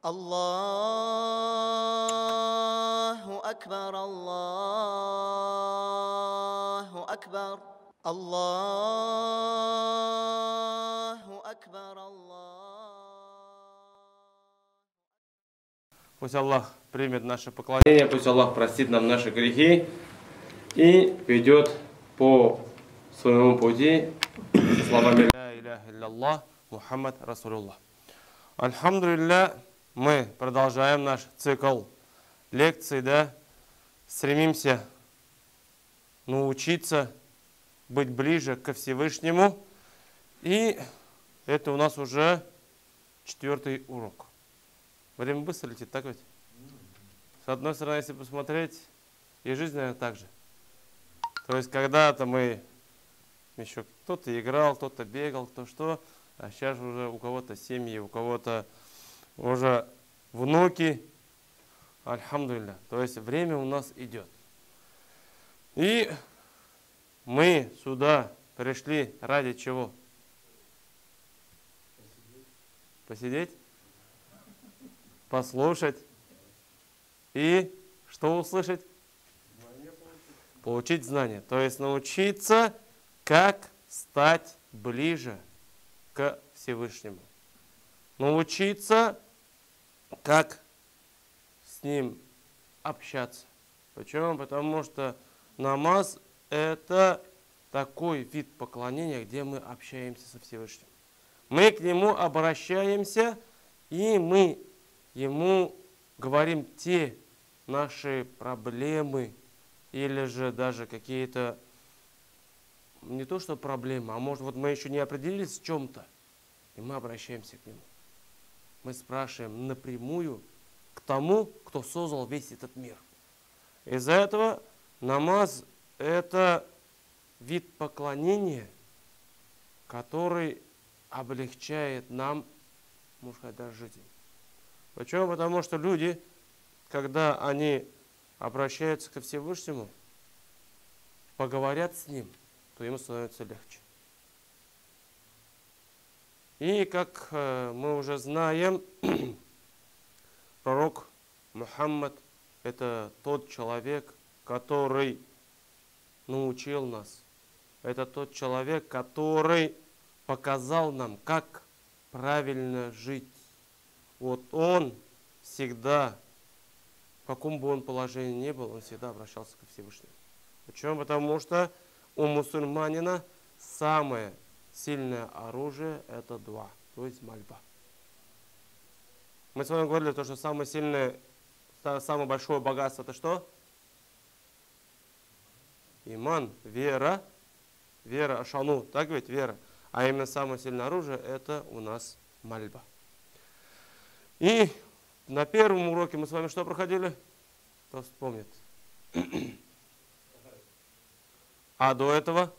الله أكبر الله أكبر الله أكبر Пусть Аллах примет наше поклонение, пусть Аллах простит нам наши грехи и ведет по своему пути словами «Ля иляха илляллах, Мухаммад Расулуллах». Альхамдулилля, мы продолжаем наш цикл лекций, да, стремимся научиться быть ближе ко Всевышнему, и это у нас уже 4-й урок. Время быстро летит, так ведь? С одной стороны, если посмотреть, и жизнь, наверное, так же. То есть, когда-то мы еще кто-то играл, кто-то бегал, кто что, а сейчас уже у кого-то семьи, у кого-то уже внуки. Альхамдулилля. То есть, время у нас идет. И мы сюда пришли ради чего? Посидеть? Послушать и что услышать? Получить знания. То есть научиться, как стать ближе к Всевышнему. Научиться, как с Ним общаться. Почему? Потому что намаз – это такой вид поклонения, где мы общаемся со Всевышним. Мы к Нему обращаемся, и мы Ему говорим те наши проблемы или же даже какие-то, не то что проблемы, а может вот мы еще не определились в чем-то, и мы обращаемся к Нему. Мы спрашиваем напрямую к тому, кто создал весь этот мир. Из-за этого намаз – это вид поклонения, который облегчает нам, можно сказать, даже жизнь. Почему? Потому что люди, когда они обращаются ко Всевышнему, поговорят с Ним, то им становится легче. И как мы уже знаем, пророк Мухаммад – это тот человек, который научил нас. Это тот человек, который показал нам, как правильно жить. Вот он всегда, в каком бы он положении ни был, он всегда обращался ко Всевышнему. Почему? Потому что у мусульманина самое сильное оружие – это дуа, то есть мольба. Мы с вами говорили, что самое сильное, самое большое богатство – это что? Иман, вера, ашану, так ведь, вера. А именно самое сильное оружие – это у нас мольба. И на первом уроке мы с вами что проходили? Кто вспомнит? А до этого?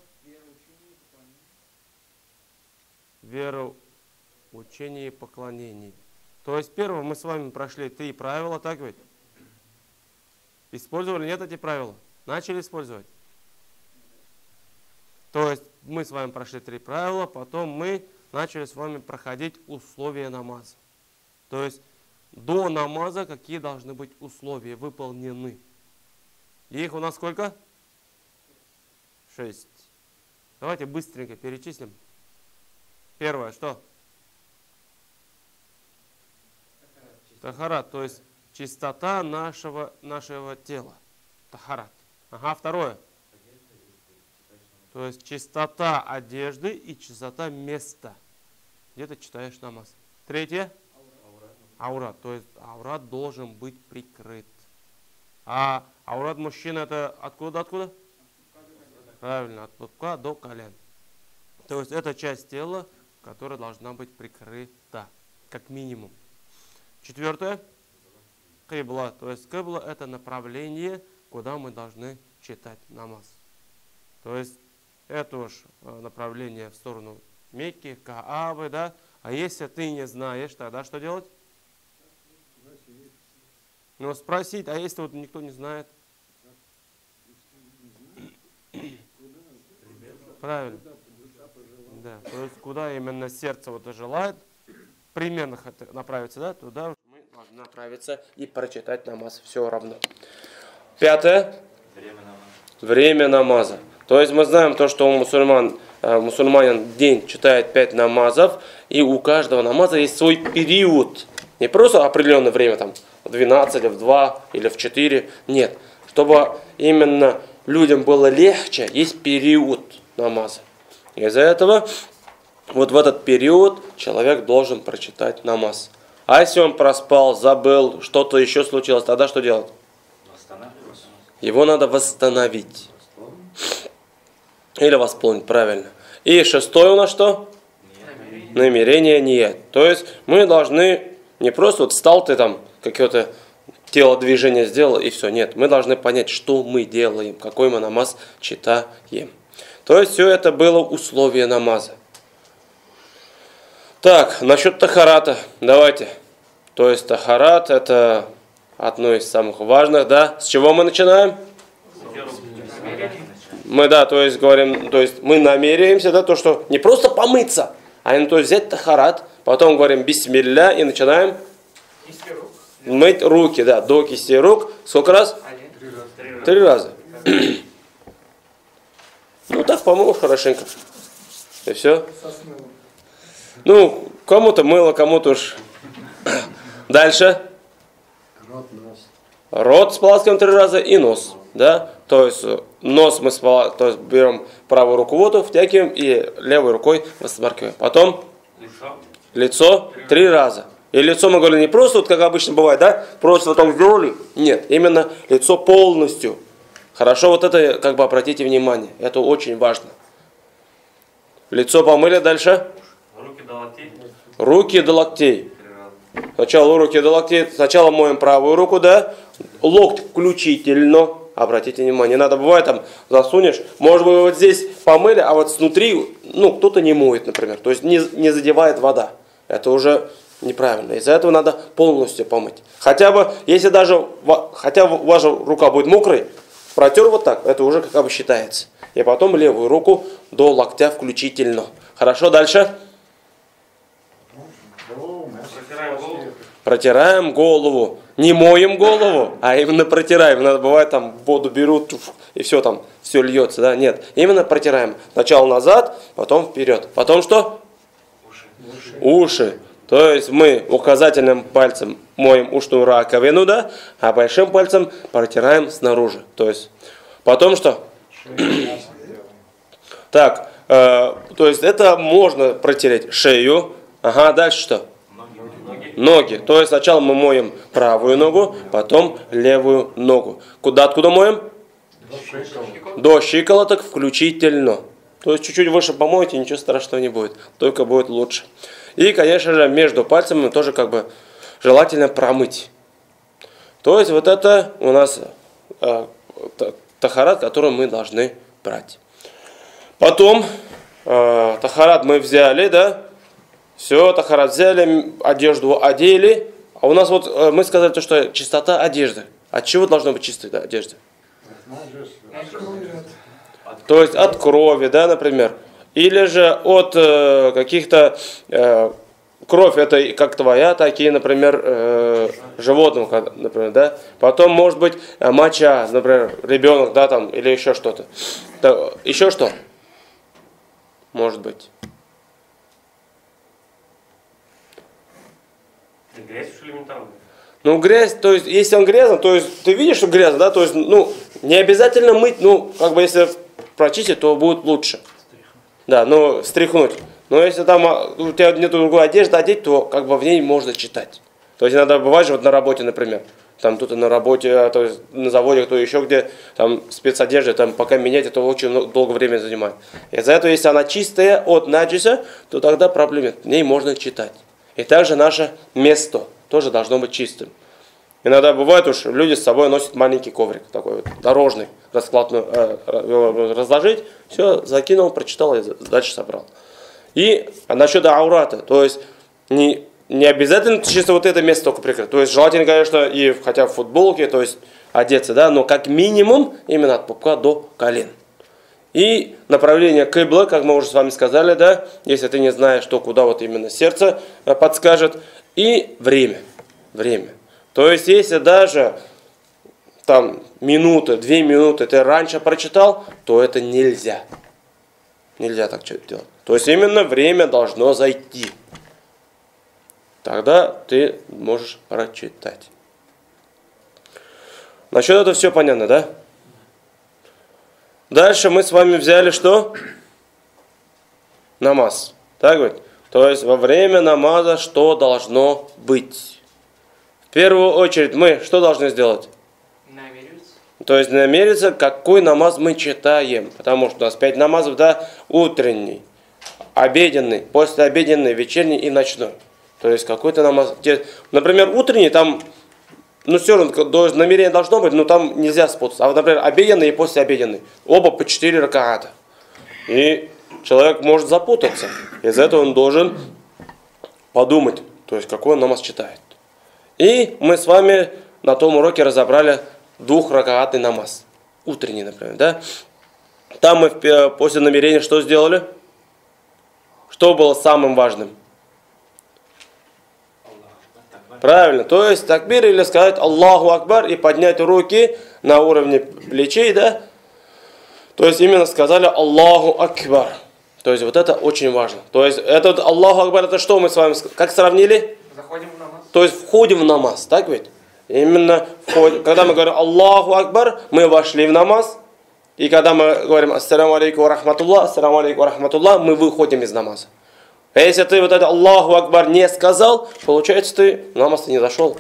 Вера, учение и поклонение. То есть первым мы с вами прошли 3 правила, так ведь? Использовали, нет, эти правила? Начали использовать? То есть мы с вами прошли 3 правила, потом мы начали с вами проходить условия намаза. То есть до намаза какие должны быть условия выполнены. Их у нас сколько? 6. Давайте быстренько перечислим. Первое, что? Тахарат, то есть чистота нашего тела. Тахарат. Ага, второе. То есть чистота одежды и чистота места. Где ты читаешь намаз. Третье. Аурат. То есть аурат должен быть прикрыт. А аурат мужчины это откуда? Правильно, от пупка до колен. То есть это часть тела, которая должна быть прикрыта, как минимум. Четвертое. Кибла. То есть кибла это направление, куда мы должны читать намаз. То есть это уж направление в сторону Мекки, Каабы, да. А если ты не знаешь, тогда что делать? Ну, спросить, а если вот никто не знает? Правильно. Да, то есть куда именно сердце вот желает, примерно направиться, да, туда мы должны направиться и прочитать намаз. Все равно. Пятое. Время намаза. То есть мы знаем то, что у мусульманин день читает 5 намазов, и у каждого намаза есть свой период. Не просто определенное время, там, в 12, в 2 или в 4. Нет. Чтобы именно людям было легче, есть период намаза. Из-за этого вот в этот период человек должен прочитать намаз. А если он проспал, забыл, что-то еще случилось, тогда что делать? Его надо восстановить. Или восполнить, правильно. И шестое у нас что? Намерение ният. То есть мы должны не просто вот встал ты там, какое-то телодвижение сделал и все. Нет, мы должны понять, что мы делаем, какой мы намаз читаем. То есть все это было условие намаза. Так, насчет тахарата. Давайте. То есть тахарат это одно из самых важных, да? С чего мы начинаем? Мы, да, то есть говорим, то есть мы намеряемся, да, то, что не просто помыться, а именно, то есть взять тахарат, потом говорим бисмилля и начинаем мыть руки, да, до кисти рук. Сколько раз? 3 раза. Ну так помыл хорошенько. И все. Ну, кому-то мыло, кому-то уж. Дальше. Рот споласкиваем 3 раза и нос. Да? То есть нос мы берем правую руку в воду, втягиваем и левой рукой восмаркиваем. Потом лицо 3 раза. И лицо мы говорим не просто, вот как обычно бывает, да? Просто вот так сделали. Нет, именно лицо полностью. Хорошо, вот это как бы обратите внимание. Это очень важно. Лицо помыли, дальше. Руки до локтей. Руки до локтей. Сначала руки до локтей. Сначала моем правую руку, да? Локоть включительно. Обратите внимание. Не надо, бывает, там засунешь. Может быть, вот здесь помыли, а вот снутри, ну, кто-то не моет, например. То есть не задевает вода. Это уже неправильно. Из-за этого надо полностью помыть. Хотя бы, если даже, хотя бы ваша рука будет мокрой, протер вот так, это уже как бы считается. И потом левую руку до локтя включительно. Хорошо, дальше. Протираем голову. Не моем голову, а именно протираем. Надо бывает там воду берут и все там, все льется, да? Нет, именно протираем. Сначала назад, потом вперед. Потом что? Уши. То есть мы указательным пальцем моем ушную раковину, да? А большим пальцем протираем снаружи. То есть потом что? Так, то есть это можно протереть шею. Ага, дальше что? Ноги. То есть сначала мы моем правую ногу, потом левую ногу. Откуда моем? До щиколоток включительно. То есть чуть-чуть выше помоете, ничего страшного не будет. Только будет лучше. И, конечно же, между пальцами тоже как бы желательно промыть. То есть вот это у нас тахарат, который мы должны брать. Потом тахарат мы взяли, да? Все, тахарат взяли, одежду одели. А у нас вот, мы сказали, то, что чистота одежды. От чего должна быть чистая одежда? То есть от крови, да, например. Или же от каких-то... кровь это как твоя, такие, например, животных, например, да. Потом может быть моча, например, ребенок, да, там, или еще что-то. Еще что? Может быть. Грязь уж элементарно. Ну, грязь, то есть, если он грязный, то есть, ты видишь, что грязно, да, то есть, ну, не обязательно мыть, ну, как бы, если прочистить, то будет лучше. Да, ну, стряхнуть. Но если там у тебя нет другой одежды одеть, то, как бы, в ней можно читать. То есть, иногда бывает же, вот на работе, например, там, кто-то на работе, то есть, на заводе, кто еще где, там, спецодежда, там, пока менять, это очень долго времени занимает. Из-за этого, если она чистая от наджиса, то тогда проблем нет, в ней можно читать. И также наше место тоже должно быть чистым. Иногда бывает уж, люди с собой носят маленький коврик, такой вот, дорожный, раскладной, разложить, все, закинул, прочитал и дальше собрал. И насчет аурата, то есть не обязательно чисто вот это место только прикрыть. То есть желательно, конечно, и хотя в футболке, то есть одеться, да, но как минимум именно от пупка до колен. И направление кибла, как мы уже с вами сказали, да, если ты не знаешь, что куда вот именно сердце подскажет. И время. Время. То есть, если даже там минуты, 2 минуты ты раньше прочитал, то это нельзя. Нельзя так делать. То есть, именно время должно зайти. Тогда ты можешь прочитать. Насчет этого все понятно, да? Дальше мы с вами взяли что? Намаз. Так ведь? То есть во время намаза что должно быть? В первую очередь мы что должны сделать? Намериться. То есть намериться, какой намаз мы читаем. Потому что у нас 5 намазов, да? Утренний, обеденный, послеобеденный, вечерний и ночной. То есть какой-то намаз. Например, утренний там... Ну, все равно, намерение должно быть, но там нельзя спутаться. А вот, например, обеденный и послеобеденный. Оба по 4 ракаата. И человек может запутаться. Из-за этого он должен подумать, то есть какой он намаз читает. И мы с вами на том уроке разобрали 2-ракаатный намаз. Утренний, например, да? Там мы после намерения что сделали? Что было самым важным? Правильно, то есть такбир или сказать Аллаху Акбар и поднять руки на уровне плечей, да? То есть именно сказали Аллаху Акбар. То есть вот это очень важно. То есть этот Аллаху Акбар, это что мы с вами, как сравнили? Заходим в намаз. То есть входим в намаз, так ведь? Именно входим. Когда мы говорим Аллаху Акбар, мы вошли в намаз. И когда мы говорим Ассаламу алейкум ва рахматуллах, Ассаламу алейкум ва рахматуллах, мы выходим из намаза. А если ты вот это Аллаху Акбар не сказал, получается ты в намаз не зашел.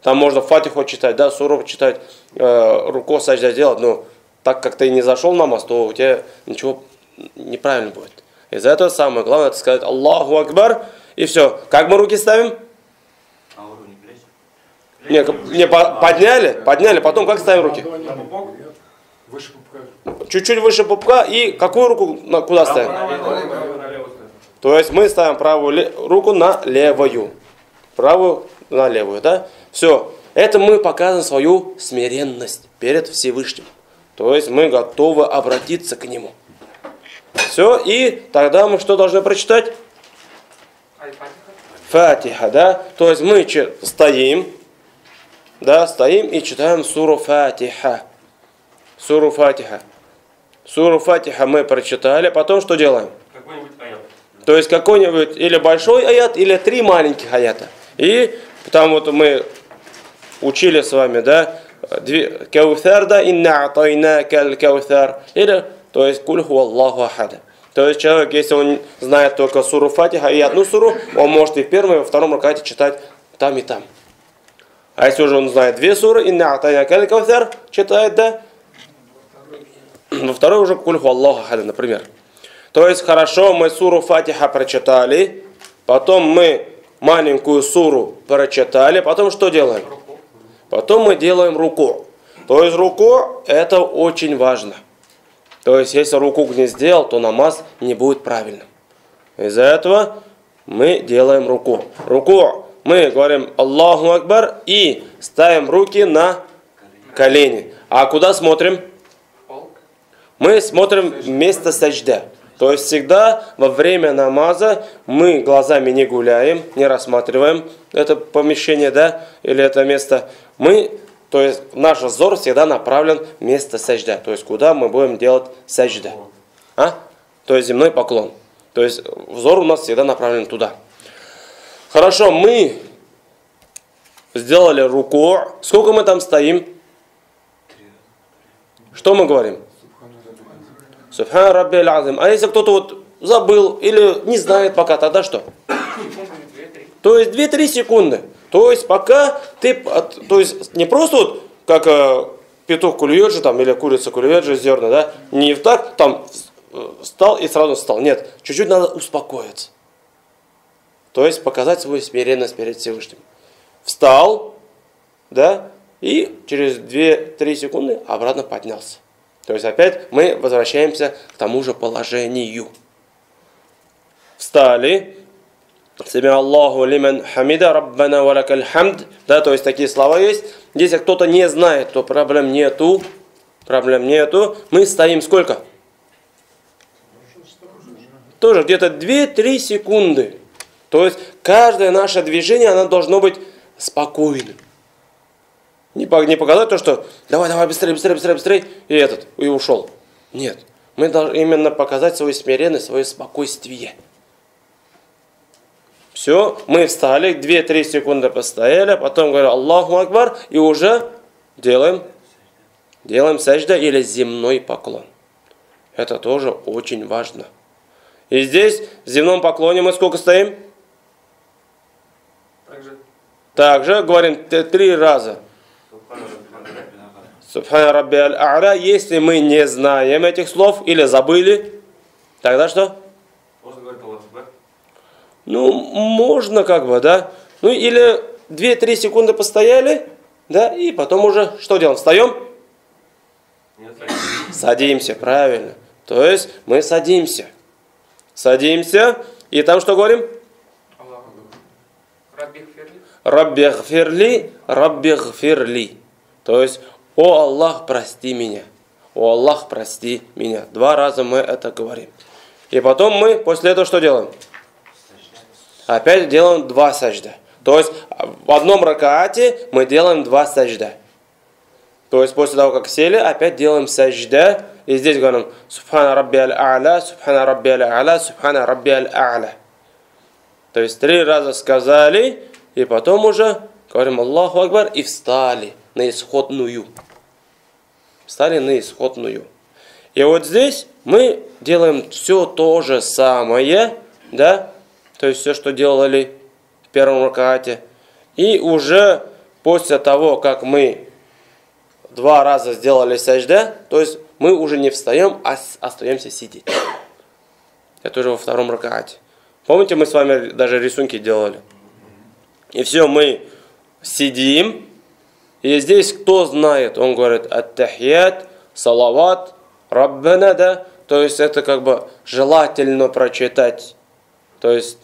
Там можно фатиху читать, да, суру читать, руку саждя делать, но так как ты не зашел в намаз, то у тебя ничего неправильно будет. Из-за этого самое главное это сказать Аллаху Акбар и все. Как мы руки ставим? А уровень плеч? Не, подняли, потом как ставим руки? На пупок? Выше пупка. Чуть-чуть выше пупка и какую руку куда ставим? На левую сторону. То есть мы ставим правую руку на левую, правую на левую, да? Все. Это мы показываем свою смиренность перед Всевышним. То есть мы готовы обратиться к Нему. Все. И тогда мы что должны прочитать? Фатиха, да? То есть мы стоим, да, стоим и читаем суру Фатиха. Суру Фатиха. Суру Фатиха мы прочитали, потом что делаем? Какой-нибудь аят. То есть какой-нибудь или большой аят, или 3 маленьких аята. И там вот мы учили с вами, да, каусар, да, инна атайна каль каусар. Или, то есть, куль ху Аллаху ахада. То есть человек, если он знает только суру Фатиха и одну суру, он может и в первом, и во втором ракате читать там и там. А если уже он знает 2 суры, инна атайна каль каусар, читает, да, во второй уже куль ху Аллаху ахада, например. То есть хорошо, мы суру Фатиха прочитали, потом мы маленькую суру прочитали, потом что делаем? Потом мы делаем руку. То есть руку это очень важно. То есть если руку не сделал, то намаз не будет правильным. Из-за этого мы делаем руку. Руку мы говорим Аллаху Акбар и ставим руки на колени. А куда смотрим? Мы смотрим место саджда. То есть всегда во время намаза мы глазами не гуляем, не рассматриваем это помещение, да, или это место. То есть наш взор всегда направлен в место саджда. То есть куда мы будем делать саджда. То есть земной поклон. То есть взор у нас всегда направлен туда. Хорошо, мы сделали руку. Сколько мы там стоим? Что мы говорим? Субхан раббил азим. А если кто-то вот забыл или не знает пока, тогда что? То есть 2-3 секунды. То есть пока ты, то есть не просто вот как петух клюет же там или курица клюет же зерна, да? Не так там встал и сразу встал. Нет, чуть-чуть надо успокоиться. То есть показать свою смиренность перед Всевышним. Встал, да? И через 2-3 секунды обратно поднялся. То есть опять мы возвращаемся к тому же положению. Встали. Сами Аллаху лиман хамида, раббана валакаль хамд. Да, то есть такие слова есть. Если кто-то не знает, то проблем нету. Проблем нету. Мы стоим сколько? Тоже где-то 2-3 секунды. То есть каждое наше движение, оно должно быть спокойным. Не показать то, что давай, давай, быстрее, быстрее, быстрее, быстрее, и ушел. Нет. Мы должны именно показать свою смиренность, свое спокойствие. Все, мы встали, 2-3 секунды постояли, потом говорим Аллаху Акбар, и уже делаем сажда или земной поклон. Это тоже очень важно. И здесь, в земном поклоне мы сколько стоим? Также говорим 3 раза. Субхана раббиаль а'ля. Если мы не знаем этих слов или забыли, тогда что? Можно говорить Аллаху Акбар? Ну, можно как бы, да. Ну, или 2-3 секунды постояли, да, и потом уже что делаем? Встаем? Нет, Садимся, правильно. То есть мы садимся. Садимся, и там что говорим? Раббигфирли, раббигфирли. То есть, о Аллах, прости меня. О Аллах, прости меня. 2 раза мы это говорим. И потом мы после этого что делаем? Опять делаем 2 сажда. То есть в одном ракаате мы делаем 2 сажда. То есть после того, как сели, опять делаем сажда. И здесь говорим Субхана раббиаль а'ля, Субхана раббиаль а'ля, Субхана раббиаль а'ля. То есть 3 раза сказали, и потом уже говорим Аллаху Акбар и встали на исходную. Встали на исходную. И вот здесь мы делаем все то же самое, да? То есть все, что делали в первом ракаате. И уже после того, как мы 2 раза сделали сажда, то есть мы уже не встаем, а остаемся сидеть. Это уже во втором ракаате. Помните, мы с вами даже рисунки делали? И все, мы сидим. И здесь кто знает, он говорит ат-тахият, салават, раббана, да? То есть это как бы желательно прочитать. То есть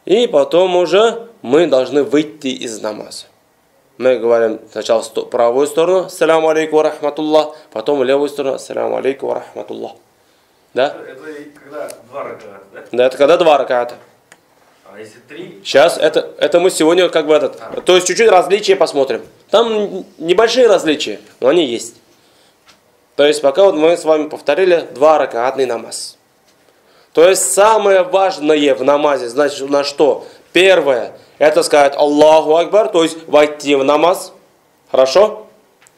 и потом уже мы должны выйти из намаза. Мы говорим сначала в правую сторону, ассаляму алейкум ва рахматуллах, потом в левую сторону, ассаляму алейкум ва рахматуллах. Да? Это когда 2 раката, да? Да, это когда 2 раката. А если 3? Сейчас, это мы сегодня как бы этот... То есть чуть-чуть различия посмотрим. Там небольшие различия, но они есть. То есть пока вот мы с вами повторили 2 ракатный намаз. То есть самое важное в намазе, значит, у нас что? Первое, это сказать Аллаху Акбар, то есть войти в намаз. Хорошо?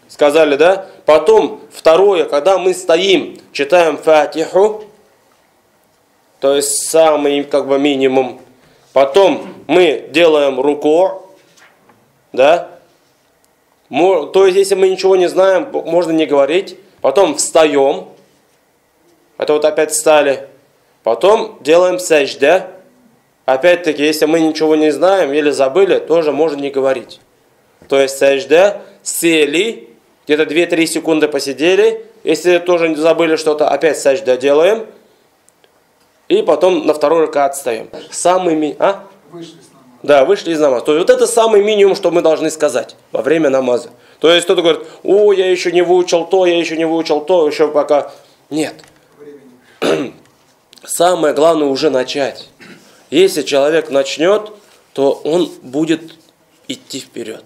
Сказали, да? Потом, второе, когда мы стоим, читаем фатиху, то есть самый как бы минимум. Потом мы делаем руку, да? То есть, если мы ничего не знаем, можно не говорить. Потом встаем. Это вот опять встали. Потом делаем сажда. Опять-таки, если мы ничего не знаем или забыли, тоже можно не говорить. То есть сажда, сели, где-то 2-3 секунды посидели. Если тоже забыли что-то, опять сажда делаем. И потом на второй ракат встаем. Вышли из намаза. Да, вышли из намаза. То есть вот это самый минимум, что мы должны сказать во время намаза. То есть кто-то говорит, о, я еще не выучил то, я еще не выучил то, еще пока... Нет. Самое главное уже начать. Если человек начнет, то он будет идти вперед.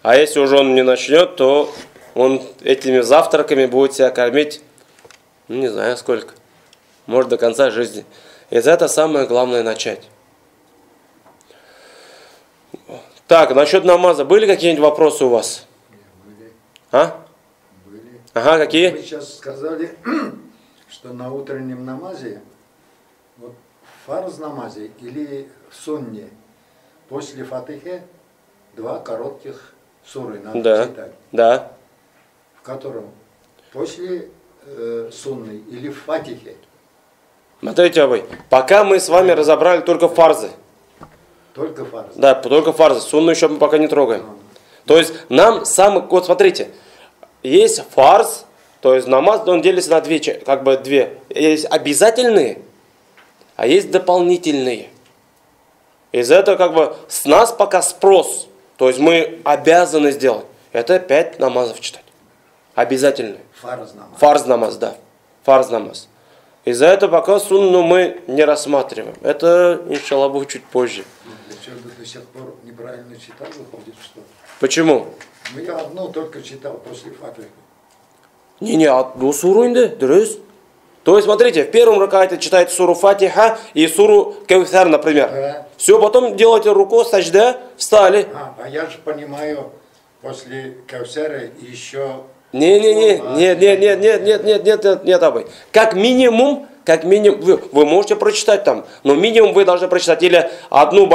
А если уже он не начнет, то он этими завтраками будет себя кормить, ну, не знаю сколько. Может, до конца жизни. И за это самое главное начать. Так, насчет намаза. Были какие-нибудь вопросы у вас? Были. А? Были. Ага, какие? Вы сейчас сказали, что на утреннем намазе, вот в фарз намазе или в сунне, после фатихи 2 коротких суры надо читать. Да. В котором после сунны или в фатихе. Смотрите, Абай, пока мы с вами разобрали только фарзы. Только фарз. Да, только фарзы. Сунну еще мы пока не трогаем. То есть нам самый... Вот смотрите, есть фарз, то есть намаз, он делится на две. Есть обязательные, а есть дополнительные. Из этого как бы с нас пока спрос. То есть мы обязаны сделать. Это 5 намазов читать. Обязательные. Фарз намаз. Фарз намаз, да. Фарз намаз. Из-за этого пока сунну мы не рассматриваем. Это, иншаллах, будет чуть позже. Для сих пор неправильно читал, выходит, что? Почему? Ну, я одну только читал после Фатихи. Не, одну суру инде, дурыс. То есть, смотрите, в первом ракате читаете суру Фатиха и суру Кавсар, например. Да. Все, потом делаете руку, сажда, встали. А я же понимаю, после Кавсара еще... Нет, Абай. Как минимум, вы можете прочитать там, но минимум вы должны прочитать или один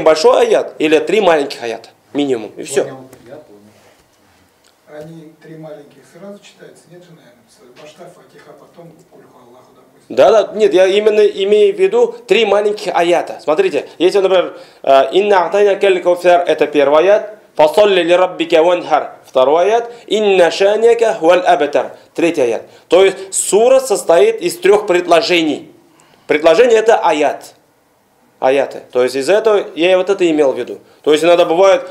большой аят, или 3 маленьких аята. Минимум, и все. Понял, я понял. Они 3 маленьких сразу читаются, нет же, наверное? Башта, Фатиха, потом Кульху Аллаху, допустим. Да, нет, я именно имею в виду 3 маленьких аята. Смотрите, если, например, «Инна атайна каль кауфар» это первый аят, «Фасалли ли раббика ванхар» второй аят, «Инна шаняка валь абатар» третий аят. То есть сура состоит из 3 предложений. Предложение это аят. Аяты. То есть из этого я вот это имел в виду. То есть иногда бывает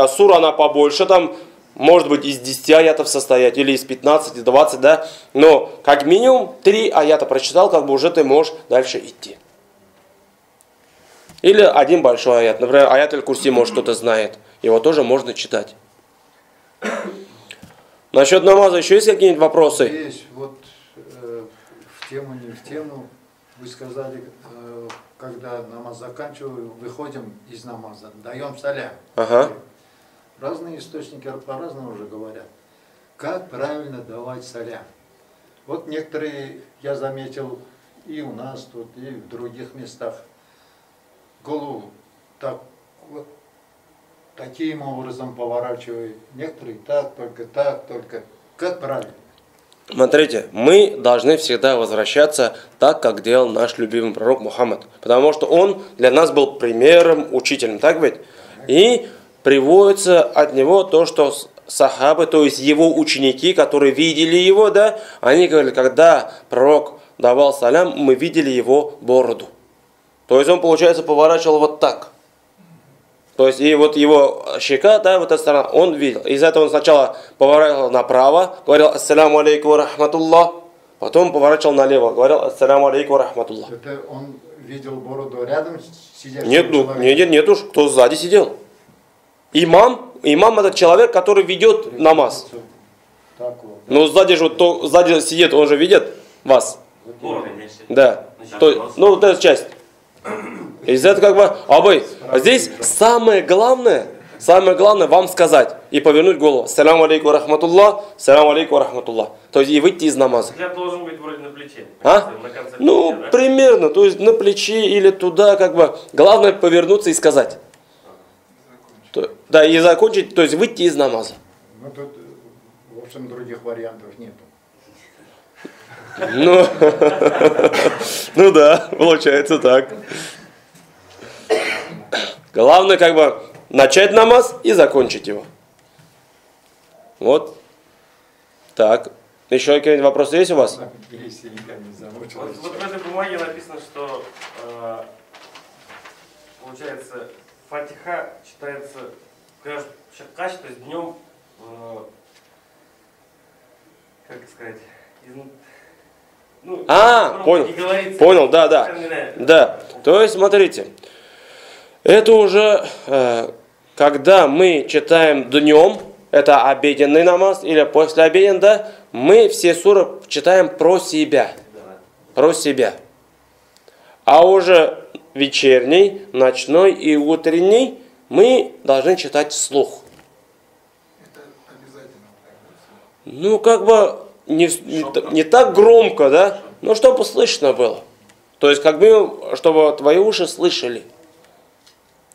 сура она побольше, там может быть из 10 аятов состоять, или из 15, 20, да. Но как минимум 3 аята прочитал, как бы уже ты можешь дальше идти. Или один большой аят. Например, аят аль-Курси, может кто-то знает. Его тоже можно читать. Насчет намаза еще есть какие-нибудь вопросы? Есть, вот в тему, не в тему, вы сказали, когда намаз заканчиваем, выходим из намаза, даем салям. Ага. Разные источники по-разному уже говорят. Как правильно давать салям? Вот некоторые, я заметил, и у нас тут, и в других местах, голову так вот таким образом поворачивают. Некоторые так, только. Как правильно? Смотрите, мы должны всегда возвращаться так, как делал наш любимый пророк Мухаммад. Потому что он для нас был примером, учителем, так ведь? И приводится от него то, что сахабы, то есть его ученики, которые видели его, да, они говорили, когда пророк давал салям, мы видели его бороду. То есть он, получается, поворачивал вот так. То есть и вот его щека, да, вот эта сторона, он видел. Из-за этого он сначала поворачивал направо, говорил ассаляму алейкум ва рахматуллах, потом поворачивал налево, говорил ассаляму алейкум ва рахматуллах. Это он видел бороду рядом сидящего Нет, человека? нет уж, кто сзади сидел. Имам это человек, который ведет намаз. Так вот. Но сзади же, кто сзади сидит, он же видит вас. Бороды есть. Да. Значит, Ну, вот эта часть. Из этого как бы, здесь самое главное вам сказать и повернуть голову. Ассаляму алейкум ва рахматуллах, ассаляму алейкум ва рахматуллах. То есть и выйти из намаза. Я должен быть вроде на плече. А? На конце Ну, плеча, да? примерно, то есть на плечи или туда, как бы. Главное повернуться и сказать. Да, и закончить, то есть выйти из намаза. Ну тут, в общем, других вариантов нету. Ну, ну да, получается так. Главное, как бы, начать намаз и закончить его. Вот. Так. Еще какие-нибудь вопросы есть у вас? Если я не замучил. Вот в этой бумаге написано, что получается Фатиха читается Шаккач, то есть днем, как сказать, понял, да. Да, то есть, смотрите, это уже, когда мы читаем днем, это обеденный намаз, или после обеден, да, мы все суры читаем про себя. Про себя. А уже вечерний, ночной и утренний мы должны читать вслух. Это обязательно. Ну, как бы не так громко, да, но чтобы слышно было. То есть, как бы, чтобы твои уши слышали.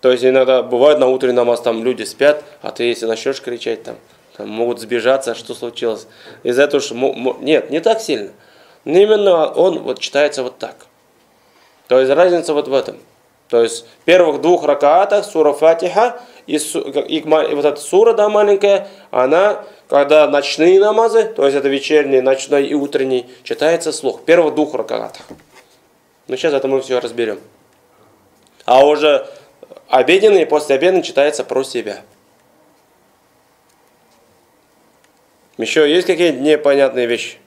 То есть, иногда бывает на утренний намаз, там люди спят, а ты, если начнешь кричать, там могут сбежаться, что случилось. Из-за этого, что... Нет, не так сильно. Но именно он вот читается вот так. То есть, разница вот в этом. То есть, в первых 2 ракаатах сура Фатиха и вот эта сура, да, маленькая, она, когда ночные намазы, то есть это вечерний, ночной и утренний, читается вслух. В первых 2 ракаатах. Ну, сейчас это мы все разберем. А уже обеденный и послеобеденный читается про себя. Еще есть какие-то непонятные вещи?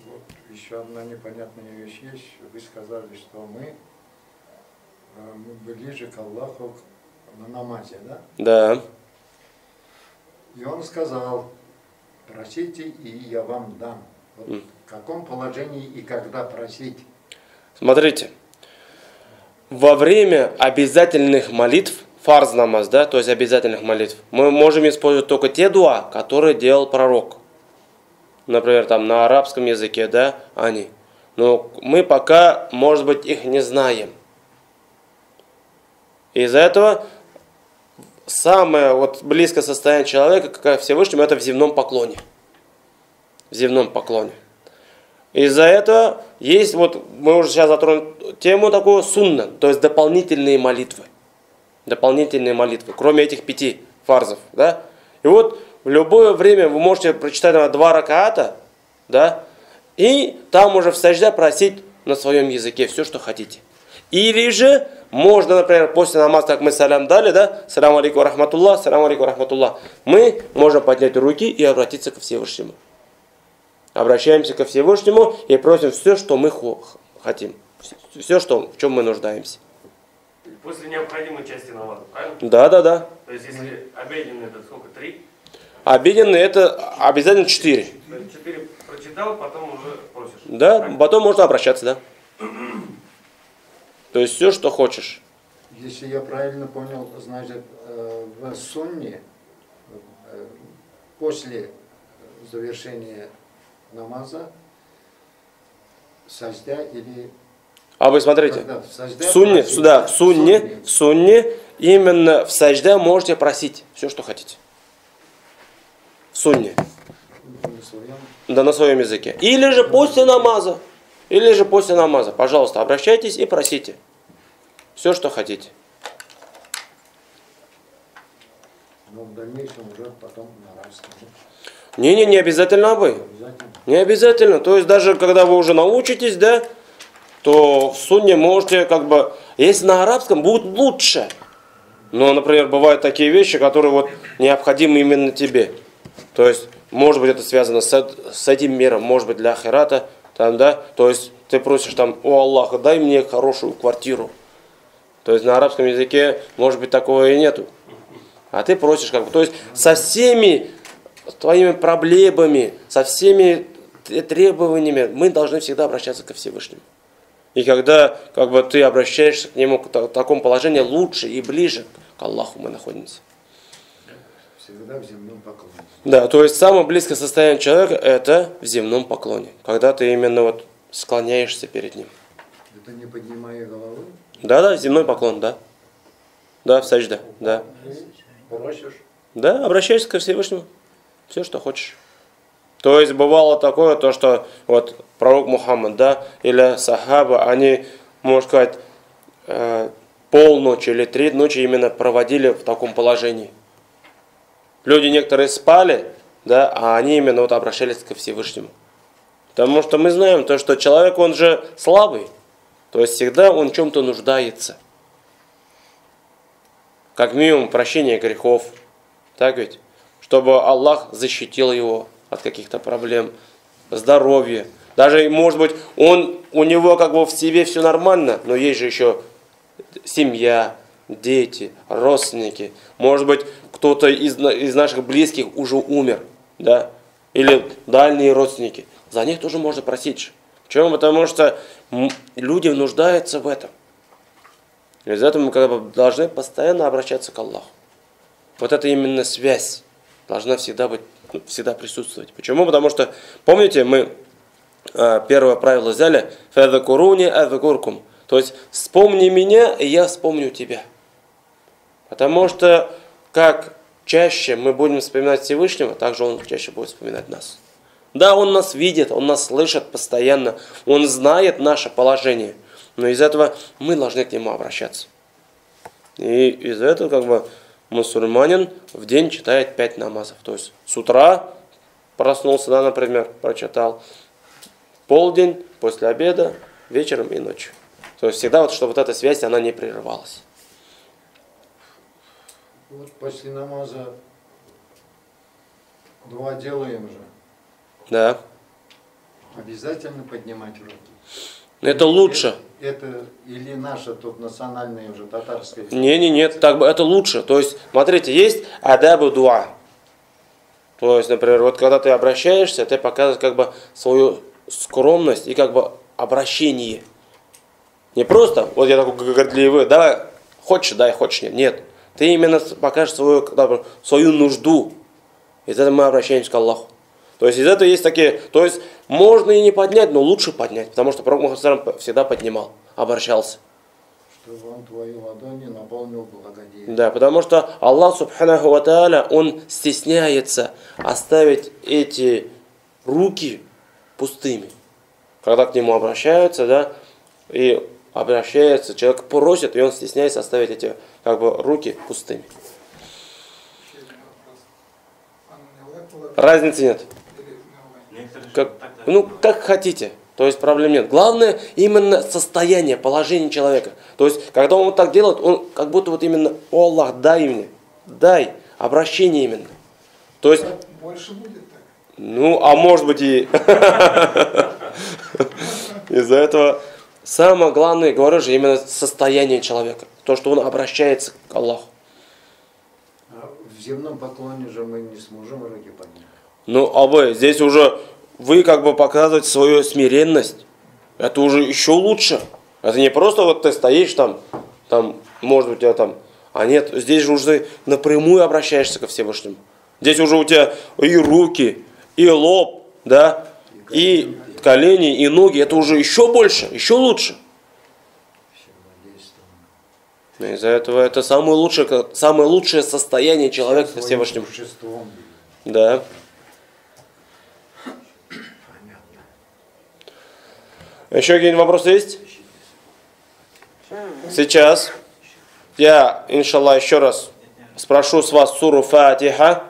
Вот еще одна непонятная вещь есть. Вы сказали, что мы ближе к Аллаху на намазе, да? Да. И он сказал, просите, и я вам дам. Вот в каком положении и когда просить? Смотрите, во время обязательных молитв, фарз намаз, да, то есть обязательных молитв, мы можем использовать только те дуа, которые делал пророк. Например, там на арабском языке, да, они. Но мы пока, может быть, их не знаем. Из-за этого самое вот близкое состояние человека к Всевышнему это в земном поклоне. В земном поклоне. Из-за этого есть, вот мы уже сейчас затронули тему такую сунна, то есть дополнительные молитвы. Дополнительные молитвы, кроме этих 5 фарзов. Да? И вот в любое время вы можете прочитать 2 ракаата, да, и там уже в сажде просить на своем языке все, что хотите. Или же можно, например, после намаза, как мы салям дали, да, салам алейкум рахматуллах, салам алейкум рахматуллах, мы можем поднять руки и обратиться ко Всевышнему. Обращаемся ко Всевышнему и просим все, что мы хотим. Все, что, в чем мы нуждаемся. После необходимой части намаза, правильно? Да, да, да. То есть, если обеденный, это сколько? 3? Обеденный это обязательно 4. То есть 4 прочитал, потом уже просишь. Да, правильно? потом можно обращаться, да. То есть все, что хочешь. Если я правильно понял, значит, в сунне после завершения намаза саждя или... А вы смотрите, Когда в саждя в сунне, просить, сюда, да, в сунне, именно в саждя можете просить все, что хотите. В сунне. на своем. Да, на своем языке. Или же после намаза. Или же после намаза. Пожалуйста, обращайтесь и просите. Все, что хотите. Но в дальнейшем уже потом на арабском. Не обязательно вы. Обязательно. Не обязательно. То есть даже когда вы уже научитесь, да, то в сунне можете как бы... Если на арабском, будет лучше. Но, например, бывают такие вещи, которые вот необходимы именно тебе. То есть, может быть, это связано с этим миром, может быть, для ахирата. Там, да? То есть, ты просишь там, о Аллах, дай мне хорошую квартиру. То есть, на арабском языке, может быть, такого и нету. А ты просишь как бы... То есть, со всеми твоими проблемами, со всеми требованиями мы должны всегда обращаться ко Всевышнему. И когда как бы, ты обращаешься к Нему в таком положении, лучше и ближе к Аллаху мы находимся. Всегда в земном поклоне. Да, то есть самое близкое состояние человека это в земном поклоне. Когда ты именно вот склоняешься перед Ним. Это не поднимая головы. Да, земной поклон, да. Да, в сажда, да. Просишь. Да, обращаешься ко Всевышнему. Все, что хочешь. То есть бывало такое, то что вот пророк Мухаммад, да, или сахаба, они, можно сказать, полночи или 3 ночи именно проводили в таком положении. Люди некоторые спали, да, а они именно вот обращались ко Всевышнему. Потому что мы знаем то, что человек, он же слабый. То есть всегда он в чем-то нуждается. Как минимум прощение грехов. Так ведь? Чтобы Аллах защитил его от каких-то проблем, здоровья. Даже, может быть, у него как бы в себе все нормально, но есть же еще семья, дети, родственники. Может быть, кто-то из наших близких уже умер, да? Или дальние родственники. За них тоже можно просить. Почему? Потому что люди нуждаются в этом. Из этого мы как бы должны постоянно обращаться к Аллаху. Вот это именно связь должна всегда быть, всегда присутствовать. Почему? Потому что, помните, мы первое правило взяли «Фэдакуруни адакуркум». То есть, вспомни меня, и я вспомню тебя. Потому что, как чаще мы будем вспоминать Всевышнего, так же Он чаще будет вспоминать нас. Да, Он нас видит, Он нас слышит постоянно, Он знает наше положение. Но из этого мы должны к Нему обращаться. И из этого как бы мусульманин в день читает 5 намазов. То есть с утра проснулся, да, например, прочитал, полдень, после обеда, вечером и ночью. То есть всегда, вот, чтобы вот эта связь, она не прерывалась. Вот после намаза дуа делаем же. Да. Обязательно поднимать руки. Это лучше. это или наша тут национальная уже татарская? Нет, так бы это лучше. То есть, смотрите, есть адабу дуа. То есть, например, вот когда ты обращаешься, ты показываешь как бы свою скромность и как бы обращение. Не просто, вот я такой гордливый, давай, хочешь, дай, хочешь, нет. Нет. Ты именно покажешь свою нужду. Из этого мы обращаемся к Аллаху. То есть из этого есть такие, то есть можно и не поднять, но лучше поднять, потому что Пророк Мухаммад всегда поднимал, обращался. Чтобы он твои ладони наполнил благодетелем. Да, потому что Аллах Субханаху ва Тааля, он стесняется оставить эти руки пустыми. Когда к нему обращаются, да, и обращается, человек просит, и он стесняется оставить эти как бы руки пустыми. Еще один вопрос. Анна Лепова Разницы нет. или Мелвайн? Некоторые Как, так, да. ну, как хотите. То есть проблем нет. Главное именно состояние, положение человека. То есть, когда он вот так делает, он как будто вот именно, о Аллах, дай мне, дай, обращение именно. То есть, Больше будет так? ну, а может быть и из-за этого самое главное, говорю же, именно состояние человека. То, что он обращается к Аллаху. А в земном поклоне же мы не сможем руки поднять. Ну, а вы здесь уже, вы как бы показываете свою смиренность. Это уже еще лучше. Это не просто вот ты стоишь там, может быть, у тебя там, а нет, здесь же уже напрямую обращаешься ко Всевышнему. Здесь уже у тебя и руки, и лоб, да, и колени, и ноги. Это уже еще больше, еще лучше. Из-за этого это самое лучшее состояние человека ко Всевышнему. Существом. Да. Еще какие-нибудь вопросы есть? Сейчас я, иншаллах, еще раз спрошу с вас суру Фатиха.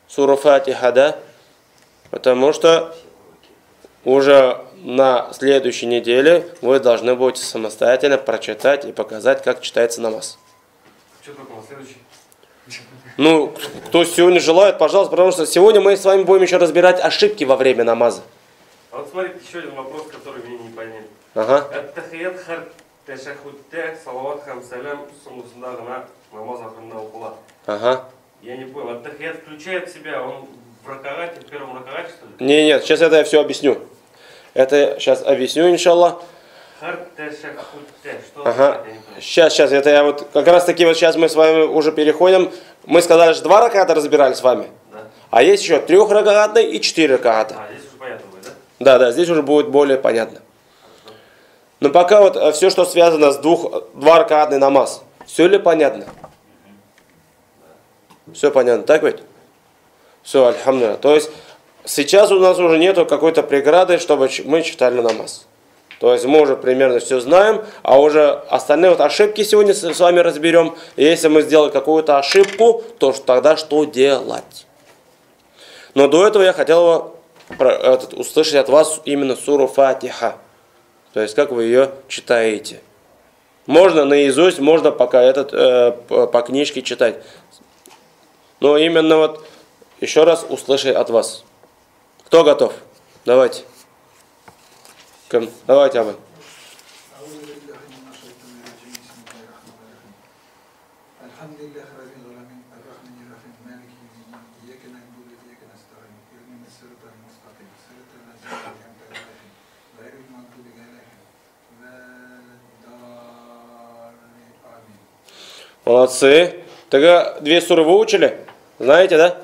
Суру Фатиха, да? Потому что уже на следующей неделе вы должны будете самостоятельно прочитать и показать, как читается намаз. Что только на следующий? Ну, кто сегодня желает, пожалуйста, потому что сегодня мы с вами будем еще разбирать ошибки во время намаза. А вот смотрите, еще один вопрос, который мне не понятен. Ага. Ат-тахият хар ташахудта салават хам салям суннусындагына намаз ахырында оқыла. Ага. Я не понял, ат-тахият включает в себя, он в ракагате, в первом ракагате, что ли? Нет, сейчас это я все объясню. Это сейчас объясню, иншаллах. Хар ташахудта, что Ага. это, я не понял. Сейчас, это я вот, как раз таки вот сейчас мы с вами уже переходим. Мы сказали, что 2 раката разбирали с вами. Да. А есть еще 3-ракатный и 4 раката. А, здесь уже понятно будет, да? Да, здесь уже будет более понятно. Но пока вот все, что связано с 2-ракатный намаз, все ли понятно? Все понятно, так ведь? Все, альхамдулилля. То есть сейчас у нас уже нету какой-то преграды, чтобы мы читали намаз. То есть мы уже примерно все знаем, а уже остальные вот ошибки сегодня с вами разберем. И если мы сделали какую-то ошибку, то тогда что делать? Но до этого я хотел услышать от вас именно суру Фатиха. То есть как вы ее читаете. Можно наизусть, можно пока по книжке читать. Но именно вот еще раз услышать от вас. Кто готов? Давайте. Давайте, Абай. Молодцы. Тогда 2 суры выучили? Знаете, да?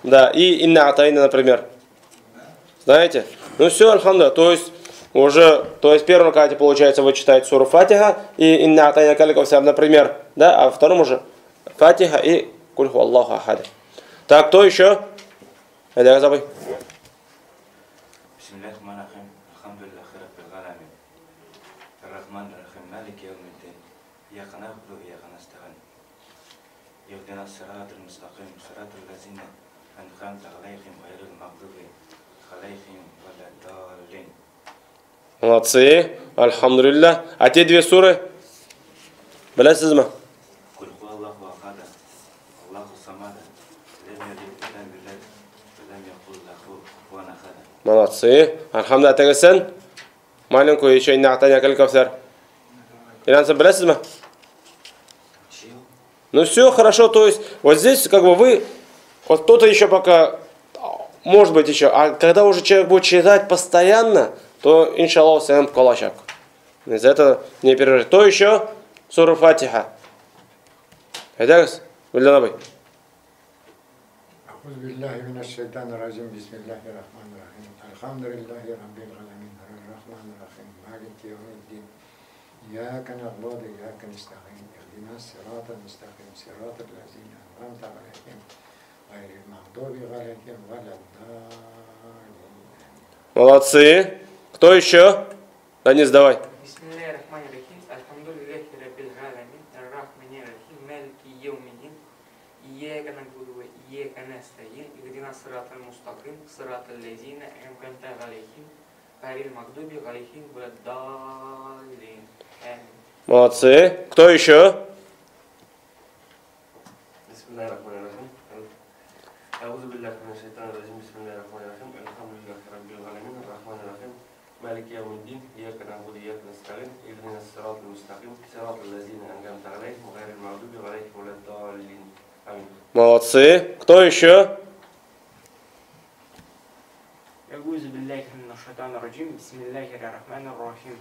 Да. И инна атайна, например. Знаете? Ну все, альхамдулилля. То есть в первом ракате, получается, вы читаете суру Фатиха и инна атайна калика, например. Да? А во втором уже Фатиха и кульху Аллаху ахад. Так, кто еще? Это забыл. يهدنا الصراط المستقيم صراط الذين أنعمت عليهم غير المغضوب عليهم ولا الضالين. Молодцы. Альхамдулилля. А те 2 суры? Білесіз ме? قل هو الله أحد الله الصمد لم يلد ولم يولد ولم يكن له كفوا أحد. Молодцы. Альхамдулилля. Тегесен? Маленькую еще не Атаня Калькавсар. Иранцы, білесіз ме? Ну все, хорошо, то есть вот здесь как бы вы, вот кто-то еще пока, может быть еще, а когда уже человек будет читать постоянно, то иншаллах всем калашак. За это не переживайте. То еще сура Фатиха. Хайдагас, Вильданабай. أعوذ بالله من الشيطان الرجيم بسم الله الرحمن الرحيم الحمد لله رب العالمين الرحمن الرحيم مالك يوم الدين إياك نعبد وإياك نستعين اهدنا الصراط المستقيم صراط الذين أنعمت عليهم غير المغضوب عليهم ولا الضالين. Молодцы. Кто еще? Да не сдавай. Бисмиллахир-рахманир-рахим. Альхамдулиллахи раббил аламин. Ар-рахманир-рахим. Малики йаумиддин. Ияка набуду ва ияка настаин. Ихдина сиратал мустақим. Сиратал лазина ан'амта алейхим. Гайрил магдуби алейхим валад-даллин. Амин. Молодцы. Кто еще? Бисмиллахир-рахманир-рахим. Аузу биллахи минаш шайтанир раджим. Бисмиллахир-рахманир-рахим. Алхамдулиллахи раббил аламин. Ар-рахманир-рахим. Малики яумиддин. Ияка набуду ва ияка настаин. Ихдина сиратал мустақим. Сиратал лазина ан'амта алейхим. Гайрил магдуби алейхим валад-даллин. Амин. Молодцы. Кто еще? أعوذ بالله من الشيطان الرجيم بسم الله الرحمن الرحيم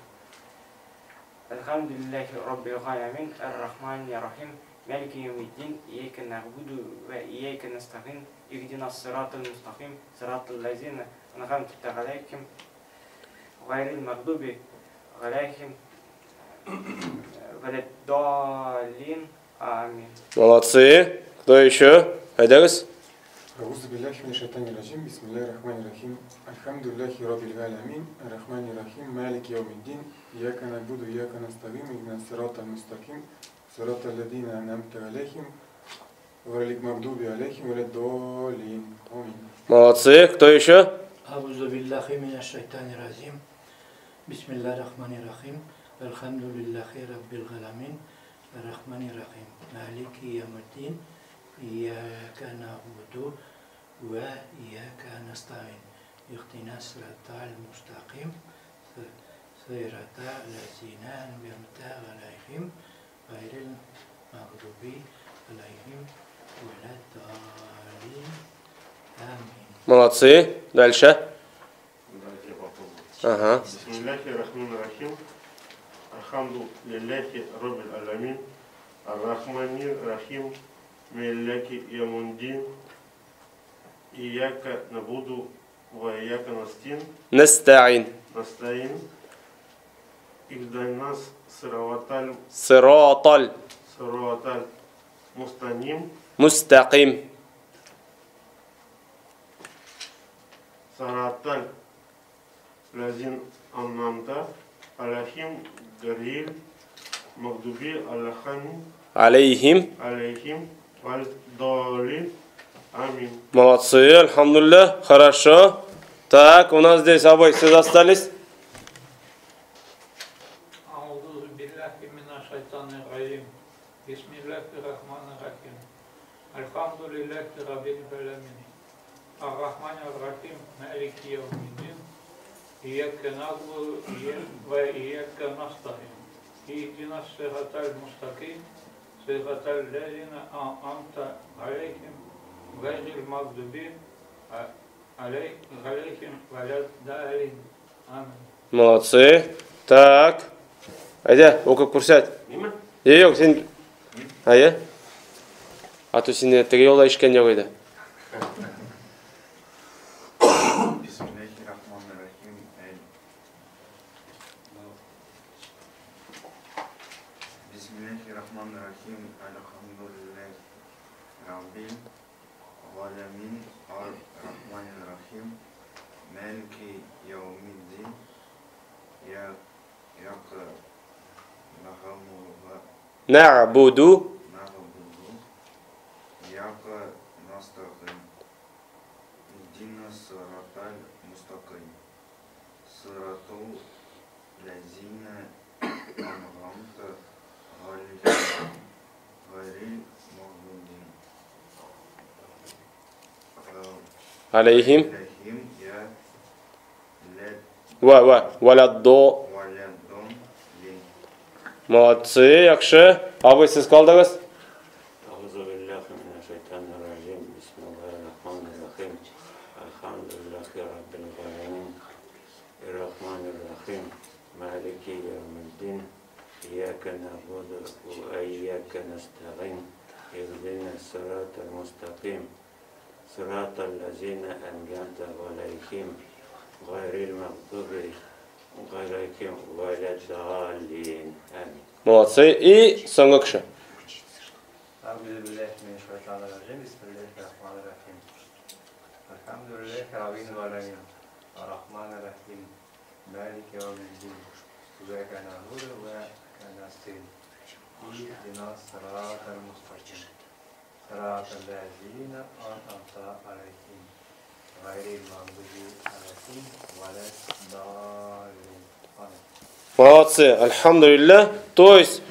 الحمد لله رب العالمين الرحمن الرحيم مالك يوم الدين إياك نعبد وإياك نستعين اهدنا الصراط المستقيم صراط الذين أنعمت عليهم غير المغضوب عليهم ولا الضالين آمين. Молодцы. Кто еще? Хайдагас. أعوذ بالله من الشيطان الرجيم بسم الله الرحمن الرحيم الحمد لله رب العالمين الرحمن الرحيم مالك يوم الدين إياك نعبد وإياك نستعين اهدنا الصراط المستقيم صراط الذين أنعمت عليهم غير المغضوب عليهم ولا الضالين آمين. Молодцы. Кто еще? أعوذ بالله من الشيطان الرجيم بسم الله الرحمن الرحيم الحمد لله رب العالمين الرحمن الرحيم مالك يوم الدين إياك نعبد وإياك نستعين اهدنا الصراط المستقيم صراط الذين أنعمت عليهم غير المغضوب عليهم ولا الضالين آمين. Молодцы. Дальше. Ага. Бисмиллахир-рахманир-рахим. Алхамдулиллахи раббил аламин. Ар-рахманир-рахим. Малики яумиддин. Ияка набуду ва ияка Настаин. настаин. Ихдина сиратал Сираталь. мустaqim. Мустақим. Сиратал лазин ан'амта алейхим гайрил магдуби Алейхим. алейхим валь-даллин. Амин. Молодцы. Альхамдулилля. Хорошо. Так, у нас здесь обоих остались. أعوذ بالله من الشيطان الرجيم بسم الله الرحمن الرحيم الحمد لله رب العالمين الرحمن الرحيم مالك يوم الدين إياك نعبد وإياك نستعين اهدنا الصراط المستقيم صراط الذين أنعمت عليهم غير المغضوب عليهم ولا الضالين آمين. Молодцы. Так. Айда, оқып көрсет. Жоқ, сен... Ая? А то сен тіге ола ішкен жоқ еді. Бисмиллахир-рахманир-рахим. Бисмиллахир-рахманир-рахим. Алхамдулиллахи раббил аламин. Ар-рахманир-рахим. Малики яумиддин. Ияка Нa'буду. Ияка настаин. Ихдина сиратал мустақим. Сиратал лазина ан'амта алейхим гайрил магдуби Алейхим. я Валяддо. Молодцы, якшы. А вы сіз қалдыңыз? إياك نعبد وإياك نستعين اهدنا الصراط المستقيم صراط الذين أنعمت عليهم غير المغضوب عليهم ولا الضالين آمين. Молодцы. И соңгыкшы. أعوذ بالله من الشيطان الرجيم بسم الله الرحمن الرحيم الحمد لله رب العالمين الرحمن الرحيم مالك يوم الدين إياك نعبد وإياك نستعين اهدنا الصراط المستقيم صراط الذين أنعمت عليهم غير المغضوب عليهم ولا الضالين آمين. Молодцы. Альхамдулилля. То есть,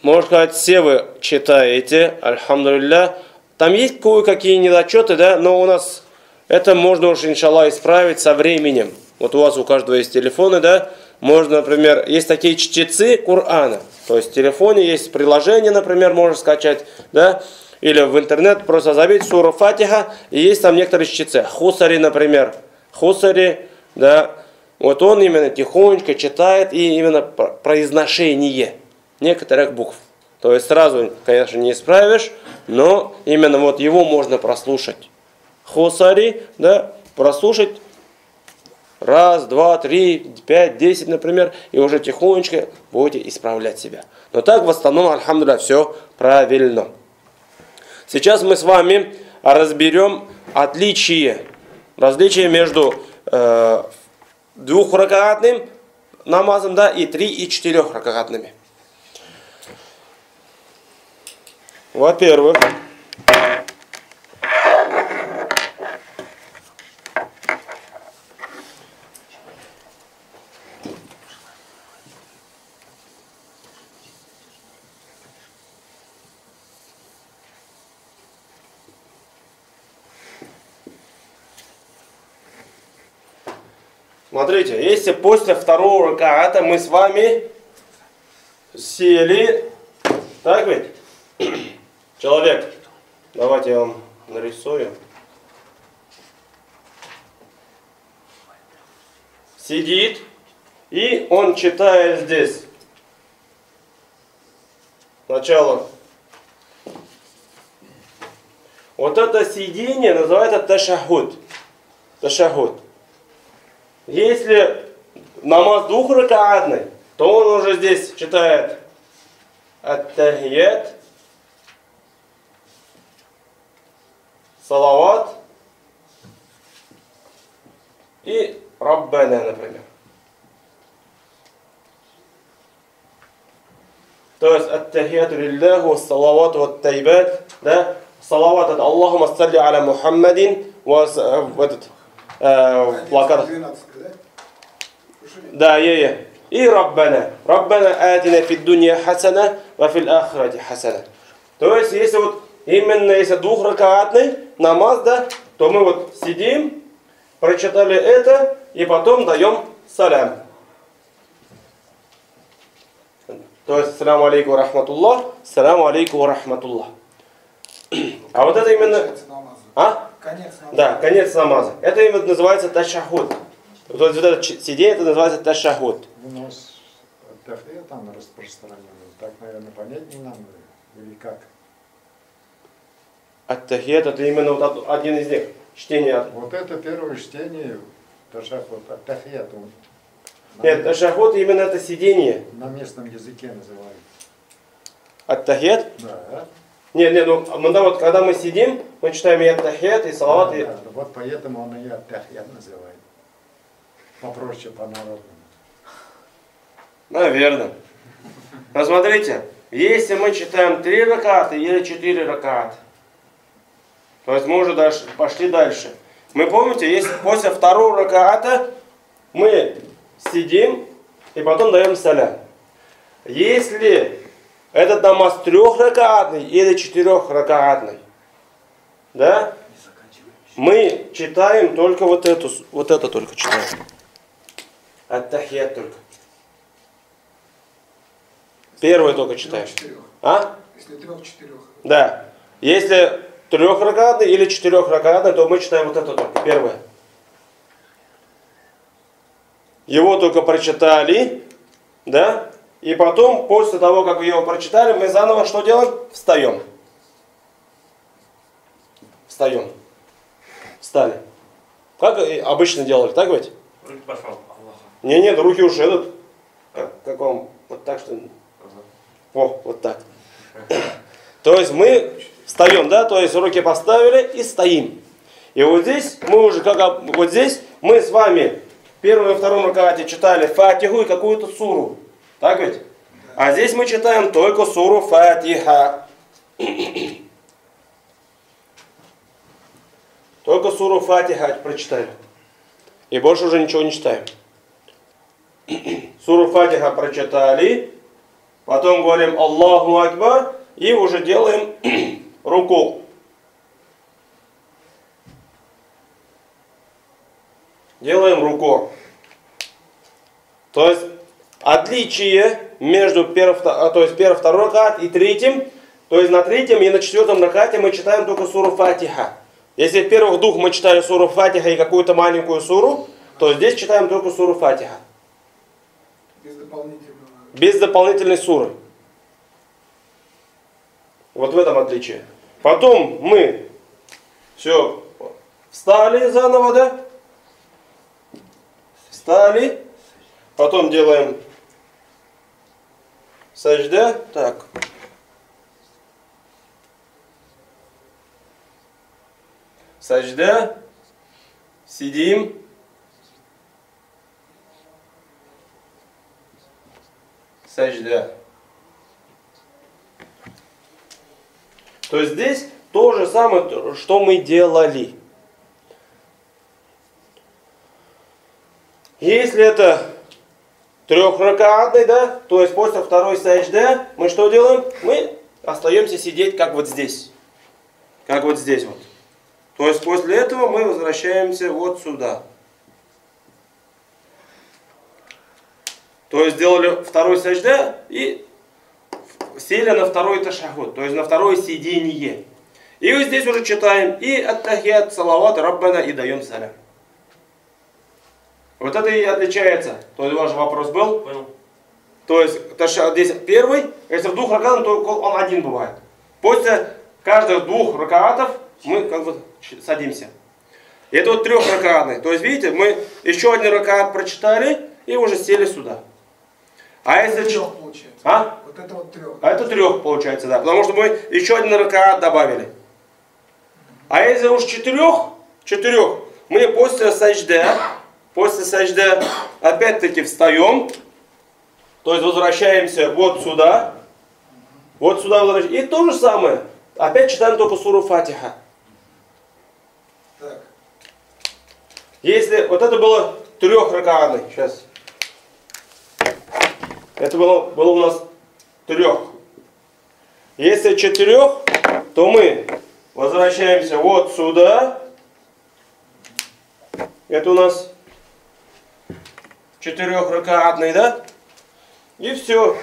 можно сказать, все вы читаете. Альхамдулилля. Там есть кое-какие недочеты, да, но у нас это можно уж, иншаллах, исправить со временем. Вот у вас у каждого есть телефоны, да. Можно, например, есть такие чтецы Корана. То есть в телефоне есть приложение, например, можно скачать, да. Или в интернет просто забить суру Фатиха, и есть там некоторые чтецы. Хусари, например. Хусари, да. Вот он именно тихонечко читает и именно произношение некоторых букв. То есть сразу, конечно, не исправишь, но именно вот его можно прослушать. Хусари, да, прослушать раз, два, три, 5, 10, например, и уже тихонечко будете исправлять себя. Но так в основном, альхамдулилля, все правильно. Сейчас мы с вами разберем различие между двухракатным намазом, да, и 3 и 4 ракатными. Во-первых, смотрите, если после второго раката мы с вами сели, так ведь? Человек, давайте я вам нарисую. Сидит, и он читает здесь. Сначала. Вот это сидение называется ташахуд. Ташахуд. Если намаз двухракатный, то он уже здесь читает ат-тахият, салават и раббана, например. То есть ат-тахияту лиллаху, салавату ат-тайбат, да? Салават это Аллахума салли аля Мухаммадин, да, и раббана. Раббана атина фид дунья хасана, ва фил ахрати хасана. То есть, если вот именно если двухракатный намаз, да, то мы вот сидим, прочитали это, и потом даем салям. То есть, саляму алейкум рахматуллах, саляму алейкум рахматуллах. А вот это именно... А? Конец намаза. Да, конец намаза. Это именно называется ташахуд. Вот это сидение, это называется ташахуд. У нас тахия там распространено. Так, наверное, понять не надо. Или как? Ат-тахият это именно вот один из них. Чтение. Вот это первое чтение ташахуд. Ат-тахият. Нет, ташахуд именно это сидение. На местном языке называют. Ат-тахият? Да. Нет, ну да, вот когда мы сидим, мы читаем и ат-тахият, и салават. Да, да. Вот поэтому он и ат-тахият называет. Попроще, по-народному. Наверное. Посмотрите, если мы читаем 3 раката или 4 раката, то есть мы уже дальше, пошли дальше. Мы помните, если после второго раката мы сидим и потом даем салям. Если этот намаз 3-ракатный или 4-ракатный, да? мы читаем только вот это только читаем. Ат-тахият только. Первое только читаем. А? Если 3-4. Да. Если 3-ракатный или 4-ракатный, то мы читаем вот это только. Первое. Его только прочитали, да? И потом, после того, как его прочитали, мы заново что делаем? Встаем. Встаем. Встали. Как обычно делали, так ведь? Руки пошел. Нет, руки уже идут. Как вам? Вот так что? О, вот так. То есть мы встаем, да? То есть руки поставили и стоим. И вот здесь мы уже, вот здесь мы с вами в первом и втором ракате читали Фатиху и какую-то суру. Так ведь? А здесь мы читаем только суру Фатиха. Только суру Фатиха прочитаем. И больше уже ничего не читаем. Суру Фатиха прочитали. Потом говорим Аллаху Акбар. И уже делаем руку. Делаем руку. То есть отличие между первым-вторым ракат и третьим. То есть на третьем и на четвертом ракате мы читаем только суру Фатиха. Если в первых двух мы читали суру Фатиха и какую-то маленькую суру, то здесь читаем только суру Фатиха. Без дополнительной суры. Вот в этом отличие. Потом мы все встали заново, да? Встали. Потом делаем саджда. Так. Саджда. Сидим. Саджда. То есть здесь то же самое, что мы делали. Если это трехракатный, да, то есть после второй саджда мы что делаем? Мы остаемся сидеть как вот здесь. Как вот здесь вот. То есть после этого мы возвращаемся вот сюда. То есть сделали второй саджда и сели на второй ташахуд, то есть на второе сиденье. И вот здесь уже читаем и ат-тахият, салават, раббана и даем салям. Вот это и отличается. То есть ваш вопрос был? Понял. То есть здесь первый, если в двух ракатах, то он один бывает. После каждых двух ракатов мы как бы садимся. И это вот трехракатный. То есть видите, мы еще один ракат прочитали и уже сели сюда. А если трех получается. А? Вот это вот трех. А это трех получается, да. Потому что мы еще один ракат добавили. А если уж четырех, мы после саджда опять-таки встаем. То есть возвращаемся вот сюда. Вот сюда возвращаемся. И то же самое. Опять читаем только суру Фатиха. Так. Если вот это было трехракатный. Сейчас. Это было у нас трех. Если четырех, то мы возвращаемся вот сюда. Это у нас четырехракатный, да? И все.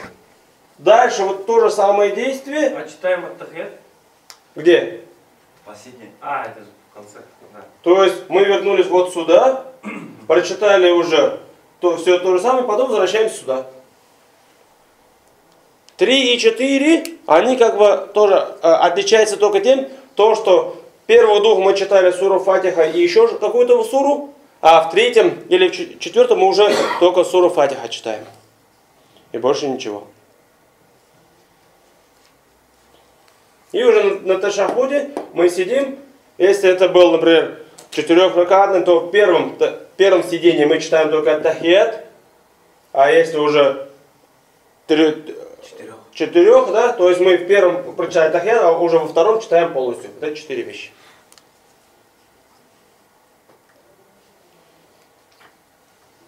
Дальше вот то же самое действие. А читаем ат-тахият? Где? Последний. А, это же в конце. Да. То есть мы вернулись вот сюда, прочитали уже все то же самое, потом возвращаемся сюда. 3 и 4, они как бы тоже отличаются только тем, что в первых двух мы читали суру Фатиха и еще какую-то суру, а в третьем или в четвертом мы уже только суру Фатиха читаем. И больше ничего. И уже на ташахуде мы сидим. Если это был, например, четырехракатный, то в первом сидении мы читаем только ат-тахият. А если уже четырех, да, то есть мы в первом прочитаем ат-тахият, а уже во втором читаем полностью. Это 4 вещи.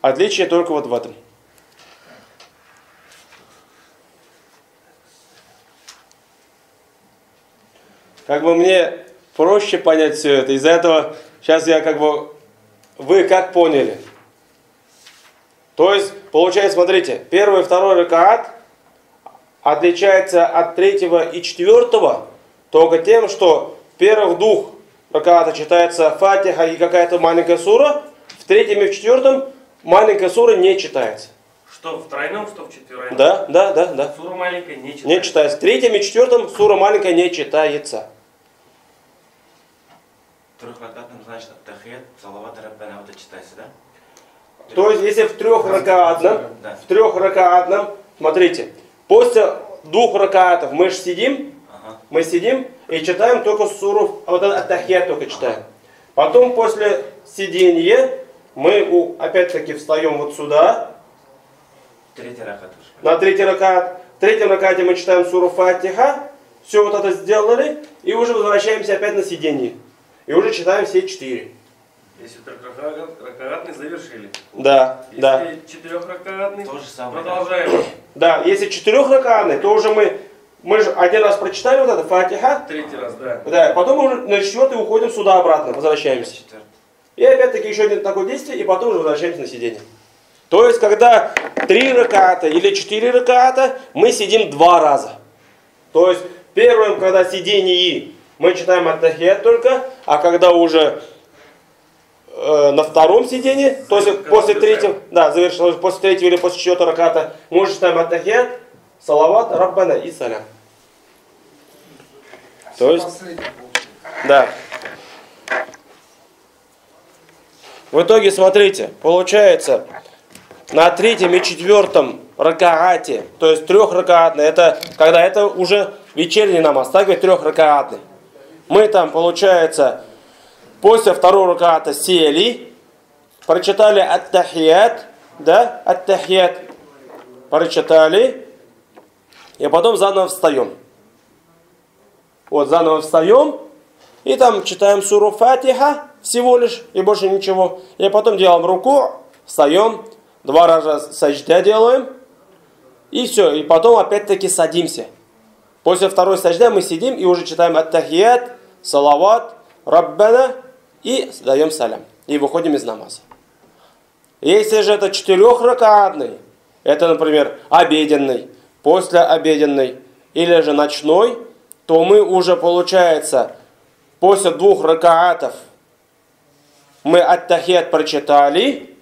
Отличие только вот в этом. Как бы мне проще понять все это. Из-за этого Сейчас я как бы... Вы как поняли? То есть, получается, смотрите, первый и второй ракаат отличается от третьего и четвертого только тем, что в первых двух ракаата читается фатиха и какая-то маленькая сура, в третьем и в четвертом маленькая сура не читается. Что в тройном, что в четверном? Да. Сура маленькая не читается. Не читается. В третьем и четвертом сура маленькая не читается. Трехракатным значит ат-тахият, салават раббана, вот это читается, да? То есть, если в трехракаатном, смотрите, после двух ракаатов мы же сидим, мы сидим и читаем только суру, вот этот ат-тахият только читаем. Потом после сидения мы опять-таки встаем вот сюда. Третий ракат. На третий ракат. В третьем ракате мы читаем суру Фатиха. Все вот это сделали. И уже возвращаемся опять на сиденье. И уже читаем все 4. Если трехракатный завершили. Да, если да. Четырехракатный, то же самое. Продолжаем. Да, если четырехракатный, то уже мы же один раз прочитали вот это Фатиха. Третий раз, да. Да, потом уже на четвертый уходим сюда обратно, возвращаемся. И опять-таки еще один такое действие, и потом уже возвращаемся на сиденье. То есть, когда 3 раката или 4 раката, мы сидим 2 раза. То есть, первым, когда сидение, мы читаем ат-тахият только, а когда уже на втором сидении, то есть после третьего, да, после третьего или после четвертого раката, мы уже читаем ат-тахият, салават, раббана и салям. То есть, да. В итоге, смотрите, получается, на третьем и четвертом ракаате, то есть трехракаатный, это когда это уже вечерний намаз, так ведь трехракаатный. Мы там, получается, после второго ракаата сели, прочитали ат-тахият, да, ат-тахият, прочитали, и потом заново встаем. Вот, заново встаем, и там читаем суру Фатиха всего лишь, и больше ничего. И потом делаем руку, встаем, 2 раза саджда делаем, и все. И потом опять-таки садимся. После второй саджда мы сидим и уже читаем ат-тахият, салават, раббана, и даем салям. И выходим из намаза. Если же это 4-ракаатный, это, например, обеденный, послеобеденный, или же ночной, то мы уже, получается, после 2 ракаатов мы ат-тахият прочитали,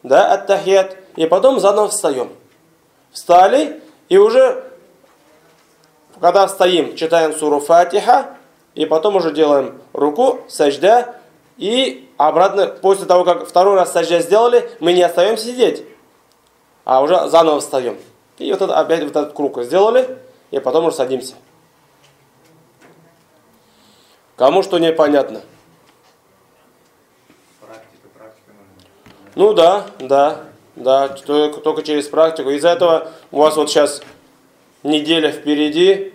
да, ат-тахият, и потом заново встаем. Встали, и уже, когда встаем, читаем суру Фатиха, и потом уже делаем руку, саджда, и обратно, после того, как второй раз саджда сделали, мы не остаемся сидеть, а уже заново встаем. И вот это, опять вот этот круг сделали, и потом уже садимся. Кому что непонятно? Ну да, только через практику. Из-за этого у вас вот сейчас неделя впереди,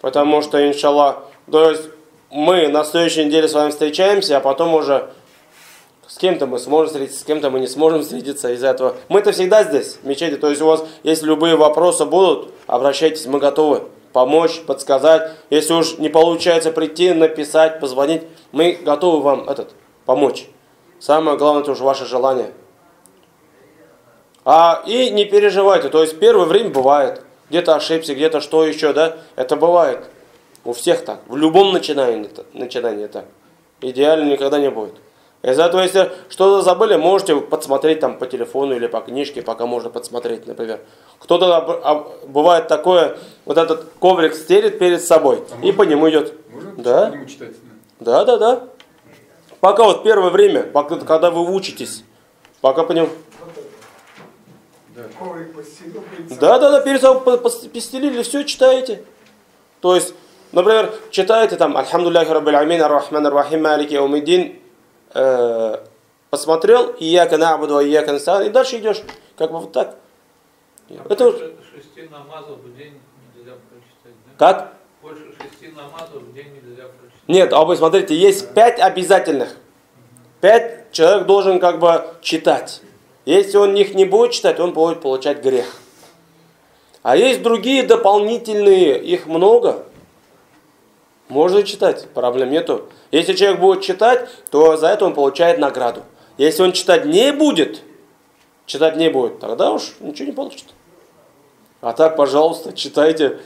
потому что, иншаллах, то есть мы на следующей неделе с вами встречаемся, а потом уже с кем-то мы сможем встретиться, с кем-то мы не сможем встретиться. Из-за этого мы-то всегда здесь, в мечети. То есть у вас, если любые вопросы будут, обращайтесь, мы готовы помочь, подсказать. Если уж не получается прийти, написать, позвонить, мы готовы вам помочь. Самое главное, это уже ваше желание. И не переживайте, то есть первое время бывает. Где-то ошибся, где-то что еще, да? Это бывает. У всех так. В любом начинании так. Идеально никогда не будет. Из-за этого, если что-то забыли, можете подсмотреть там по телефону или по книжке, пока можно подсмотреть, например. Кто-то, бывает такое, вот этот коврик стелит перед собой и по нему идет. Можно да? по нему читать? Да. Пока вот первое время, когда вы учитесь, пока по нему... Коврик постелил перед собой. Да, перед собой постелили, все читаете. То есть, например, читаете там «Альхамдулиллахи раббил аламин, ар-рахман ар-рахим, малики яумиддин», посмотрел «Ияка на'буду ва ияка наста'ин», и дальше идешь. Как бы вот так. Это 6 намазов в день нельзя прочитать, да? Как? Больше 6 намазов в день нельзя прочитать. Нет, вы смотрите, есть 5 обязательных. 5 человек должен как бы читать. Если он их не будет читать, он будет получать грех. А есть другие дополнительные, их много. Можно читать, проблем нету. Если человек будет читать, то за это он получает награду. Если он читать не будет, тогда уж ничего не получит. А так, пожалуйста, читайте.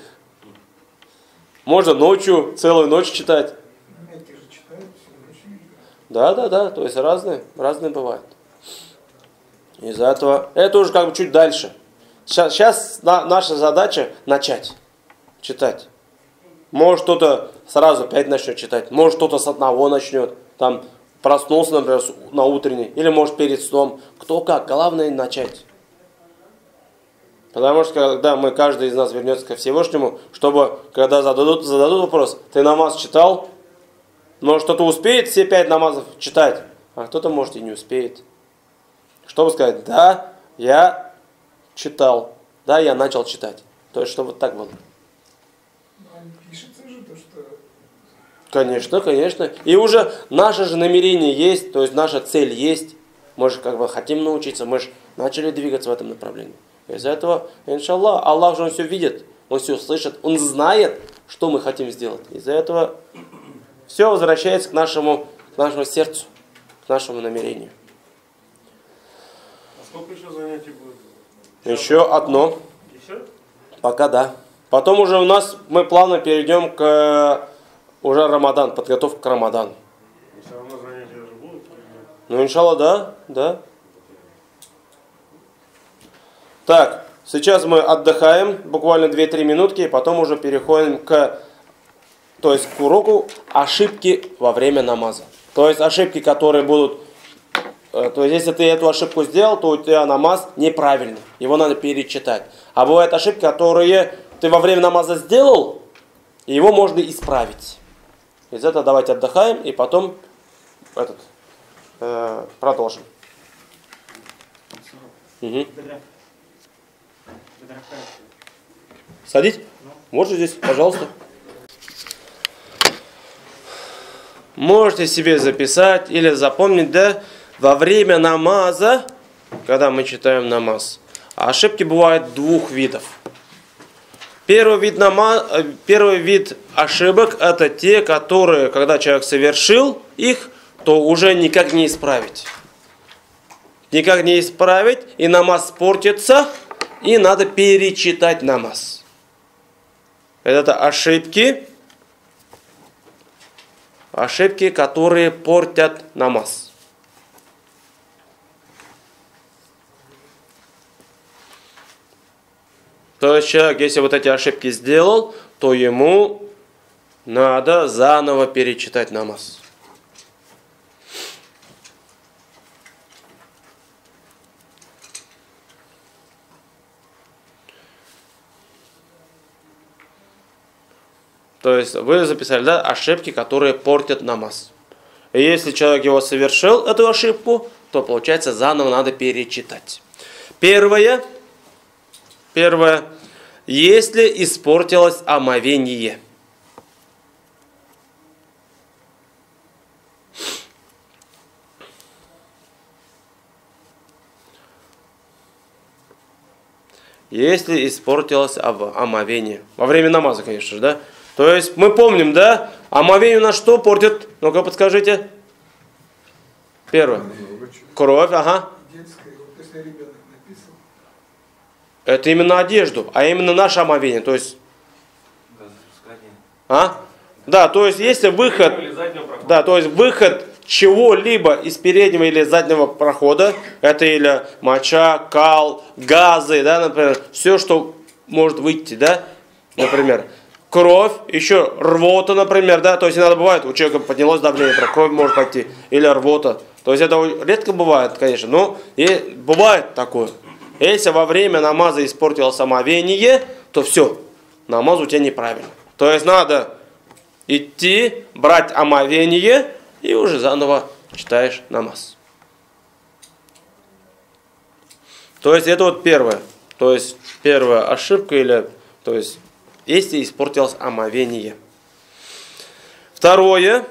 Можно ночью, целую ночь читать. Да, то есть разные бывают. Из-за этого, это уже как бы чуть дальше. Сейчас наша задача начать читать. Может кто-то сразу 5 начнет читать, может кто-то с одного начнет, там проснулся, например, на утренний, или может перед сном. Кто как, главное начать. Потому что когда каждый из нас вернется ко Всевышнему, чтобы, когда зададут вопрос, ты намаз читал? Может кто-то успеет все 5 намазов читать, а кто-то может и не успеет. Чтобы сказать, да, я читал, да, я начал читать. То есть, чтобы так было. Пишется же то, что... Конечно. И уже наше же намерение есть, то есть наша цель есть. Мы же как бы хотим научиться, мы же начали двигаться в этом направлении. Из-за этого, иншаллах, Аллах же он все видит, он все слышит, он знает, что мы хотим сделать. Из-за этого все возвращается к нашему сердцу, к нашему намерению. А сколько еще занятий будет? Еще одно. Еще? Пока да. Потом уже мы плавно перейдем к уже Рамадан, подготовка к Рамадану. И все равно занятия же будут? Ну, иншаллах, да. Так, сейчас мы отдыхаем, буквально 2-3 минутки, и потом уже переходим к уроку ошибки во время намаза. То есть ошибки, которые будут... То есть если ты эту ошибку сделал, то у тебя намаз неправильный. Его надо перечитать. А бывают ошибки, которые ты во время намаза сделал, и его можно исправить. Из этого давайте отдыхаем, и потом продолжим. Угу. Садись. Можете здесь, пожалуйста. Можете себе записать или запомнить, да, во время намаза, когда мы читаем намаз, ошибки бывают 2 видов. Первый вид ошибок это те, которые, когда человек совершил их, то уже никак не исправить. Никак не исправить, и намаз портится, и надо перечитать намаз. Это ошибки, которые портят намаз. То есть человек, если вот эти ошибки сделал, то ему надо заново перечитать намаз. То есть вы записали, да, ошибки, которые портят намаз. И если человек его совершил, эту ошибку, то получается заново надо перечитать. Первое, если испортилось омовение. Если испортилось омовение. Во время намаза, конечно же, да? То есть мы помним, да? Омовение у нас что портит? Ну-ка, подскажите. Первое. Кровь, ага. Это именно одежду, а именно наше омовение. То есть... Да, то есть если выход... Да, то есть выход чего-либо из переднего или заднего прохода, это или моча, кал, газы, да, например, все, что может выйти, да, например, кровь, еще рвота, например, да, то есть иногда бывает, у человека поднялось давление, кровь может пойти, или рвота, то есть это редко бывает, конечно, но и бывает такое. Если во время намаза испортилось омовение, то все, намаз у тебя неправильно. То есть надо идти, брать омовение, и уже заново читаешь намаз. То есть это вот первое. То есть первая ошибка, или, то есть если испортилось омовение. Второе.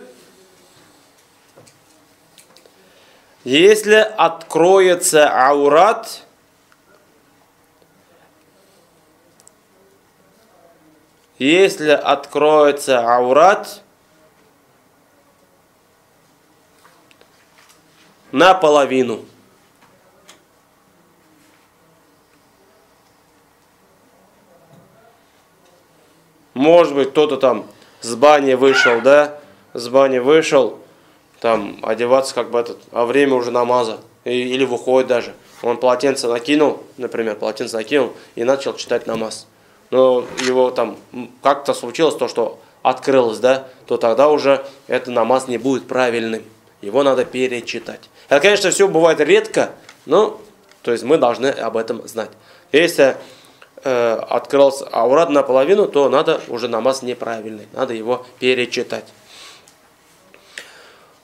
Если откроется аурат, если откроется аурат наполовину. Может быть, кто-то там с бани вышел, да? С бани вышел, там одеваться как бы а время уже намаза. Или выходит даже. Он полотенце накинул, например, полотенце накинул и начал читать намаз. Но его там как-то случилось то, что открылось, да? То тогда уже этот намаз не будет правильным. Его надо перечитать. Это, конечно, все бывает редко, но то есть мы должны об этом знать. Если открылся аурат наполовину, то надо уже намаз неправильный. Надо его перечитать.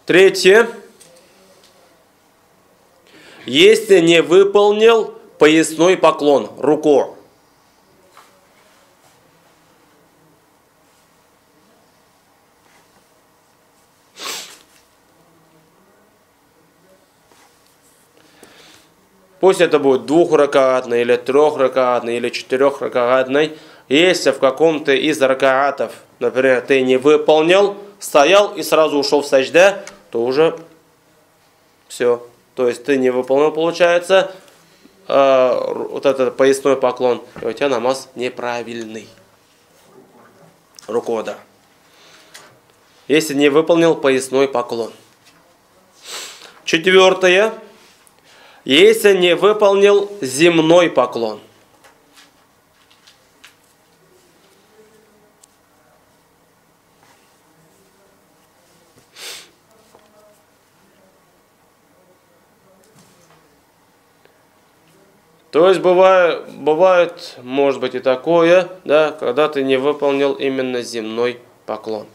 Третье. Если не выполнил поясной поклон, руку. Пусть это будет двухракаатный, или трехракаатный, или четырехракаатный. Если в каком-то из ракаатов, например, ты не выполнил, стоял и сразу ушел в саджда, то уже все. То есть ты не выполнил, получается, вот этот поясной поклон, и у тебя намаз неправильный. Руку, да. Если не выполнил поясной поклон. Четвертое. Если не выполнил земной поклон. То есть бывает, может быть и такое, да, когда ты не выполнил именно земной поклон.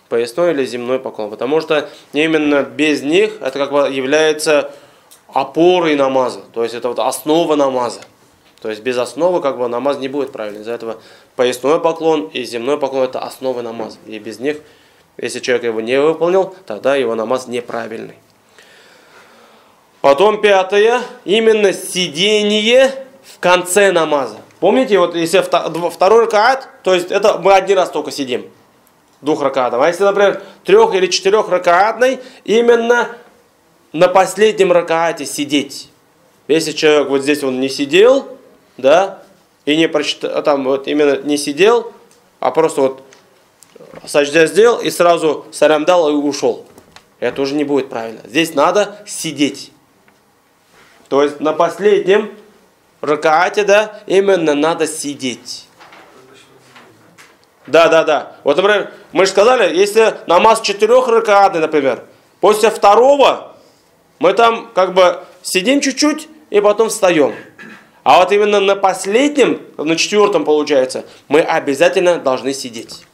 Поясной или земной поклон. Потому что именно без них это как бы является опорой намаза. То есть это вот основа намаза. То есть без основы как бы намаз не будет правильный. Из-за этого поясной поклон и земной поклон это основы намаза. И без них, если человек его не выполнил, тогда его намаз неправильный. Потом пятое, именно сидение в конце намаза. Помните, вот если второй ракаат, то есть это мы один раз только сидим. Двухракаатом. А если, например, трех- или четырехракаатный, именно на последнем ракаате сидеть. Если человек вот здесь он не сидел, да, и не прочитал, там вот именно не сидел, а просто вот саджда сделал и сразу салям дал и ушел. Это уже не будет правильно. Здесь надо сидеть. То есть на последнем ракаате, да, именно надо сидеть. Да. Вот, например, мы же сказали, если намаз 4-ракаатный, например, после второго мы там как бы сидим чуть-чуть и потом встаем. А вот именно на последнем, на 4-м получается, мы обязательно должны сидеть.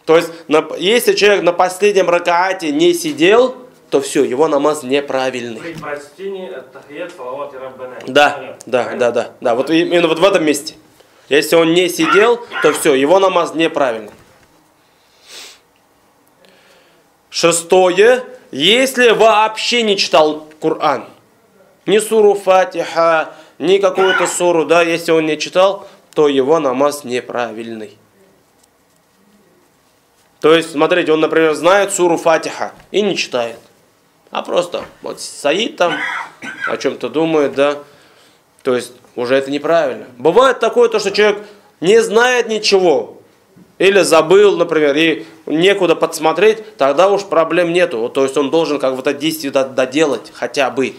То есть, если человек на последнем ракаате не сидел, то все, его намаз неправильный. При прочтении ат-тахият, салават и раббана. Да. Вот именно вот в этом месте. Если он не сидел, то все, его намаз неправильный. Шестое. Если вообще не читал Коран, ни суру Фатиха, ни какую-то суру, да, если он не читал, то его намаз неправильный. То есть, смотрите, он, например, знает суру Фатиха и не читает. А просто вот стоит там, о чем-то думает, да. То есть, уже это неправильно. Бывает такое, то, что человек не знает ничего, или забыл, например, и некуда подсмотреть, тогда уж проблем нету. То есть, он должен как бы это действие доделать хотя бы.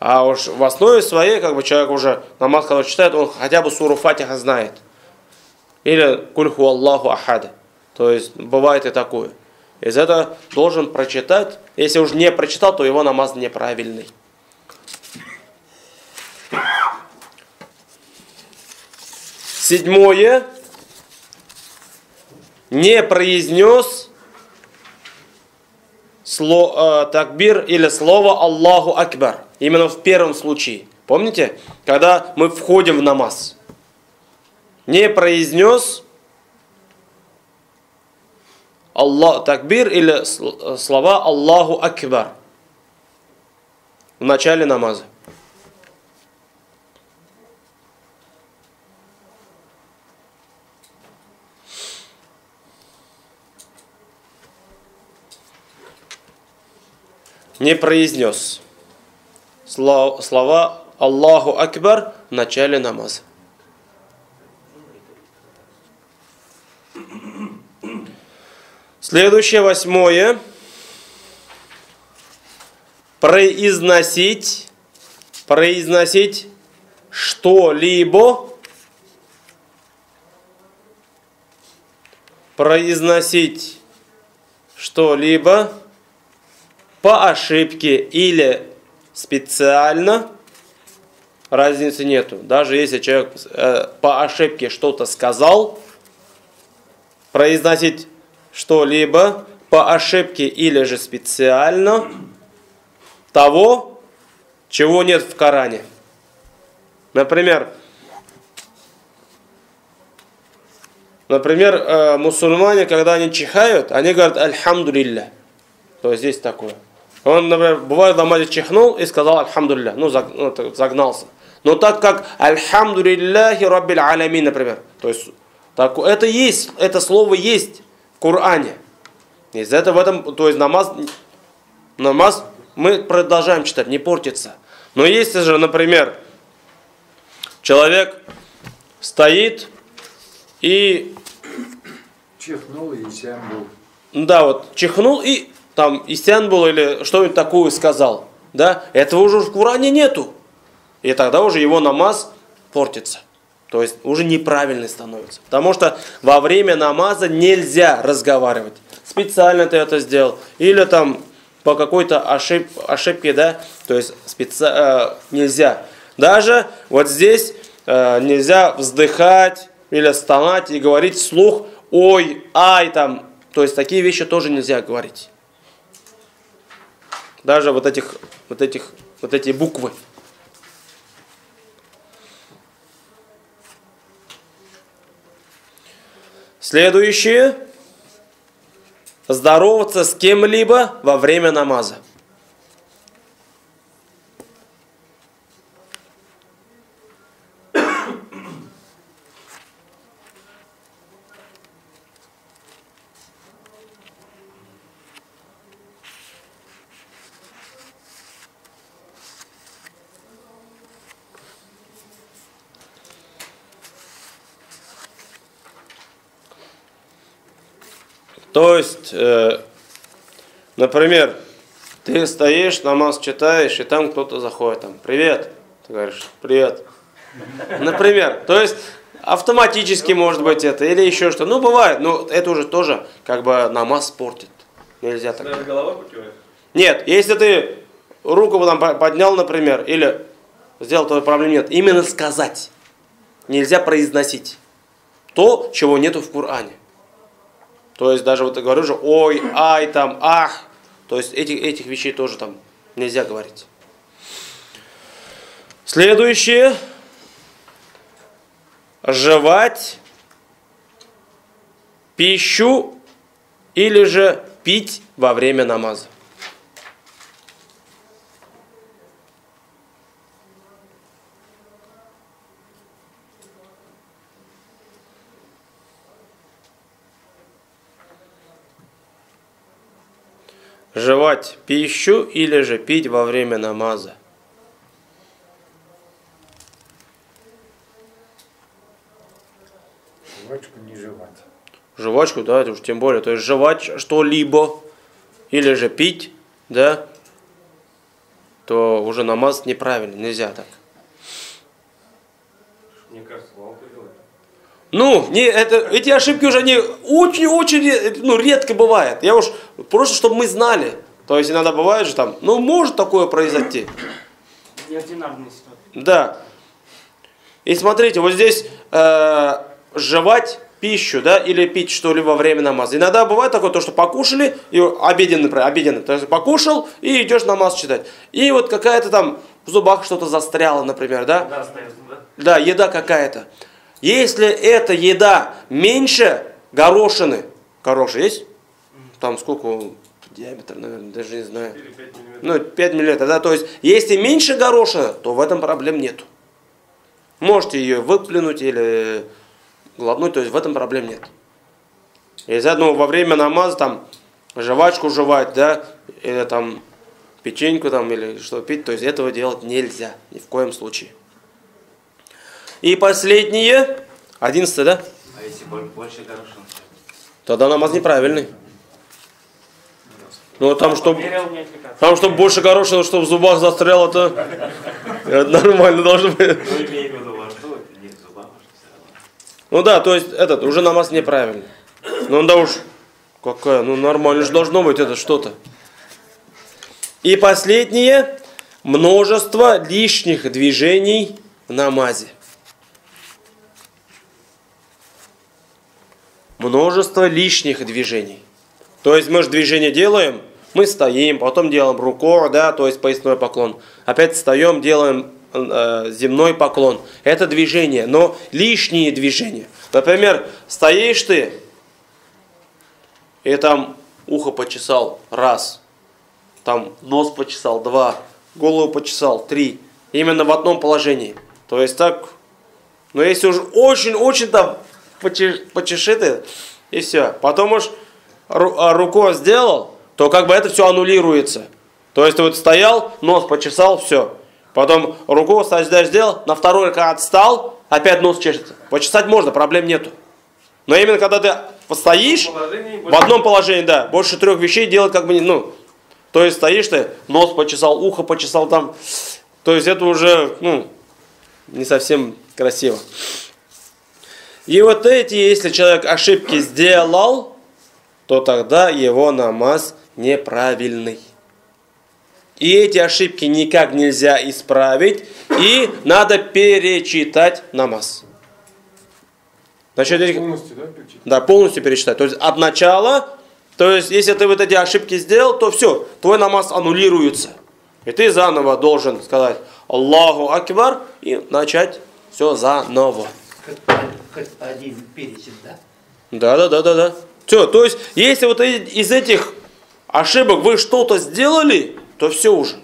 А уж в основе своей, как бы человек уже намаз, когда читает, он хотя бы суру Фатиха знает. Или кульху Аллаху ахад. То есть, бывает и такое. Из этого должен прочитать. Если уж не прочитал, то его намаз неправильный. Седьмое. Не произнес такбир или слово Аллаху Акбар. Именно в первом случае. Помните? Когда мы входим в намаз. Не произнес такбир или слова Аллаху Акбар в начале намаза. не произнес слова Аллаху Акбар в начале намаза. Следующее, 8. Произносить что-либо, по ошибке или специально, разницы нету. Даже если человек по ошибке что-то сказал, произносить что-либо по ошибке или же специально того, чего нет в Коране. Например, мусульмане, когда они чихают, они говорят «Альхамдулилля». То есть здесь такое. Он, например, бывает в намазе чихнул и сказал «Альхамдулилля». Загнался. Но так как «Альхамдулилляхи Раббил Алямин», например. То есть это слово есть в Коране. Из этого то есть намаз мы продолжаем читать, не портится. Но если же, например, человек стоит и чихнул и исян был. Да, вот чихнул и там исян был или что-нибудь такое сказал. Да, этого уже в Коране нету. И тогда уже его намаз портится. То есть уже неправильный становится. Потому что во время намаза нельзя разговаривать. Специально ты это сделал. Или там по какой-то ошибке, да, то есть нельзя. Даже вот здесь нельзя вздыхать или стонать и говорить вслух ой, ай, там. То есть такие вещи тоже нельзя говорить. Даже вот эти буквы. Следующее. Здороваться с кем-либо во время намаза. То есть, например, ты стоишь, намаз читаешь, и там кто-то заходит, там, привет, ты говоришь, привет. Например, то есть, автоматически может быть это, или еще что. Ну, бывает, но это уже тоже, как бы, намаз портит. Нельзя так. Нет, если ты руку там поднял, например, или сделал, то проблем нет. Именно сказать. Нельзя произносить то, чего нету в Коране. То есть даже вот я говорю же, ой, ай, там, ах. То есть этих вещей тоже там нельзя говорить. Следующее. Жевать пищу или же пить во время намаза. Жевать пищу или же пить во время намаза. Жвачку не жевать. Жвачку, да, это уж тем более. То есть жевать что-либо или же пить, да, то уже намаз неправильно, нельзя так. Мне кажется, лавку делать. Ну, эти ошибки уже они очень-очень редко бывают. Я уж просто, чтобы мы знали. То есть иногда бывает же там, ну, может такое произойти. Неординарная ситуация. Да. И смотрите, вот здесь жевать пищу, да, или пить что-либо во время намаза. Иногда бывает такое, то, что покушали, и обеденный, то есть покушал, и идешь намаз читать. И вот какая-то там в зубах что-то застряло, например, да? Да, остается, да? Да, еда какая-то. Если эта еда меньше горошины, гороши есть? Там сколько диаметр, наверное, даже не знаю. 4-5 мм. Ну, 5 мм, да, то есть, если меньше горошины, то в этом проблем нету. Можете ее выплюнуть или глотнуть, то есть в этом проблем нет. И заодно во время намаза там жвачку жевать, да, или там печеньку там или что пить, то есть этого делать нельзя, ни в коем случае. И последнее, 11, да? А если больше горошин? Тогда намаз неправильный. Ну там, чтобы больше горошина, чтобы в зубах застряло, то нормально должно быть. Ну да, то есть этот уже намаз неправильный. Ну да уж, какая, ну нормально же должно быть это что-то. И последнее, множество лишних движений в намазе. Множество лишних движений. То есть мы же движение делаем, мы стоим, потом делаем руку, да, то есть поясной поклон. Опять встаем, делаем земной поклон. Это движение, но лишние движения. Например, стоишь ты, и там ухо почесал, раз, там нос почесал, два, голову почесал, три. Именно в одном положении. То есть так, но если уже очень-очень там почеши ты, и все. Потом уж рукой сделал, то как бы это все аннулируется. То есть ты вот стоял, нос почесал, все. Потом руку саждаешь сделал, на второй ракат встал, опять нос чешется. Почесать можно, проблем нету. Но именно когда ты стоишь, в одном положении, да, больше 3 вещей делать как бы не, ну, то есть стоишь ты, нос почесал, ухо почесал там, то есть это уже, ну, не совсем красиво. И вот эти, если человек ошибки сделал, то тогда его намаз неправильный. И эти ошибки никак нельзя исправить, и надо перечитать намаз. Значит, Полностью, да, перечитать? Да, полностью перечитать. То есть от начала, то есть если ты вот эти ошибки сделал, то все, твой намаз аннулируется. И ты заново должен сказать Аллаху Акбар и начать все заново. Хоть один перечит, да? Да. Все, то есть, если вот из этих ошибок вы что-то сделали, то все уже.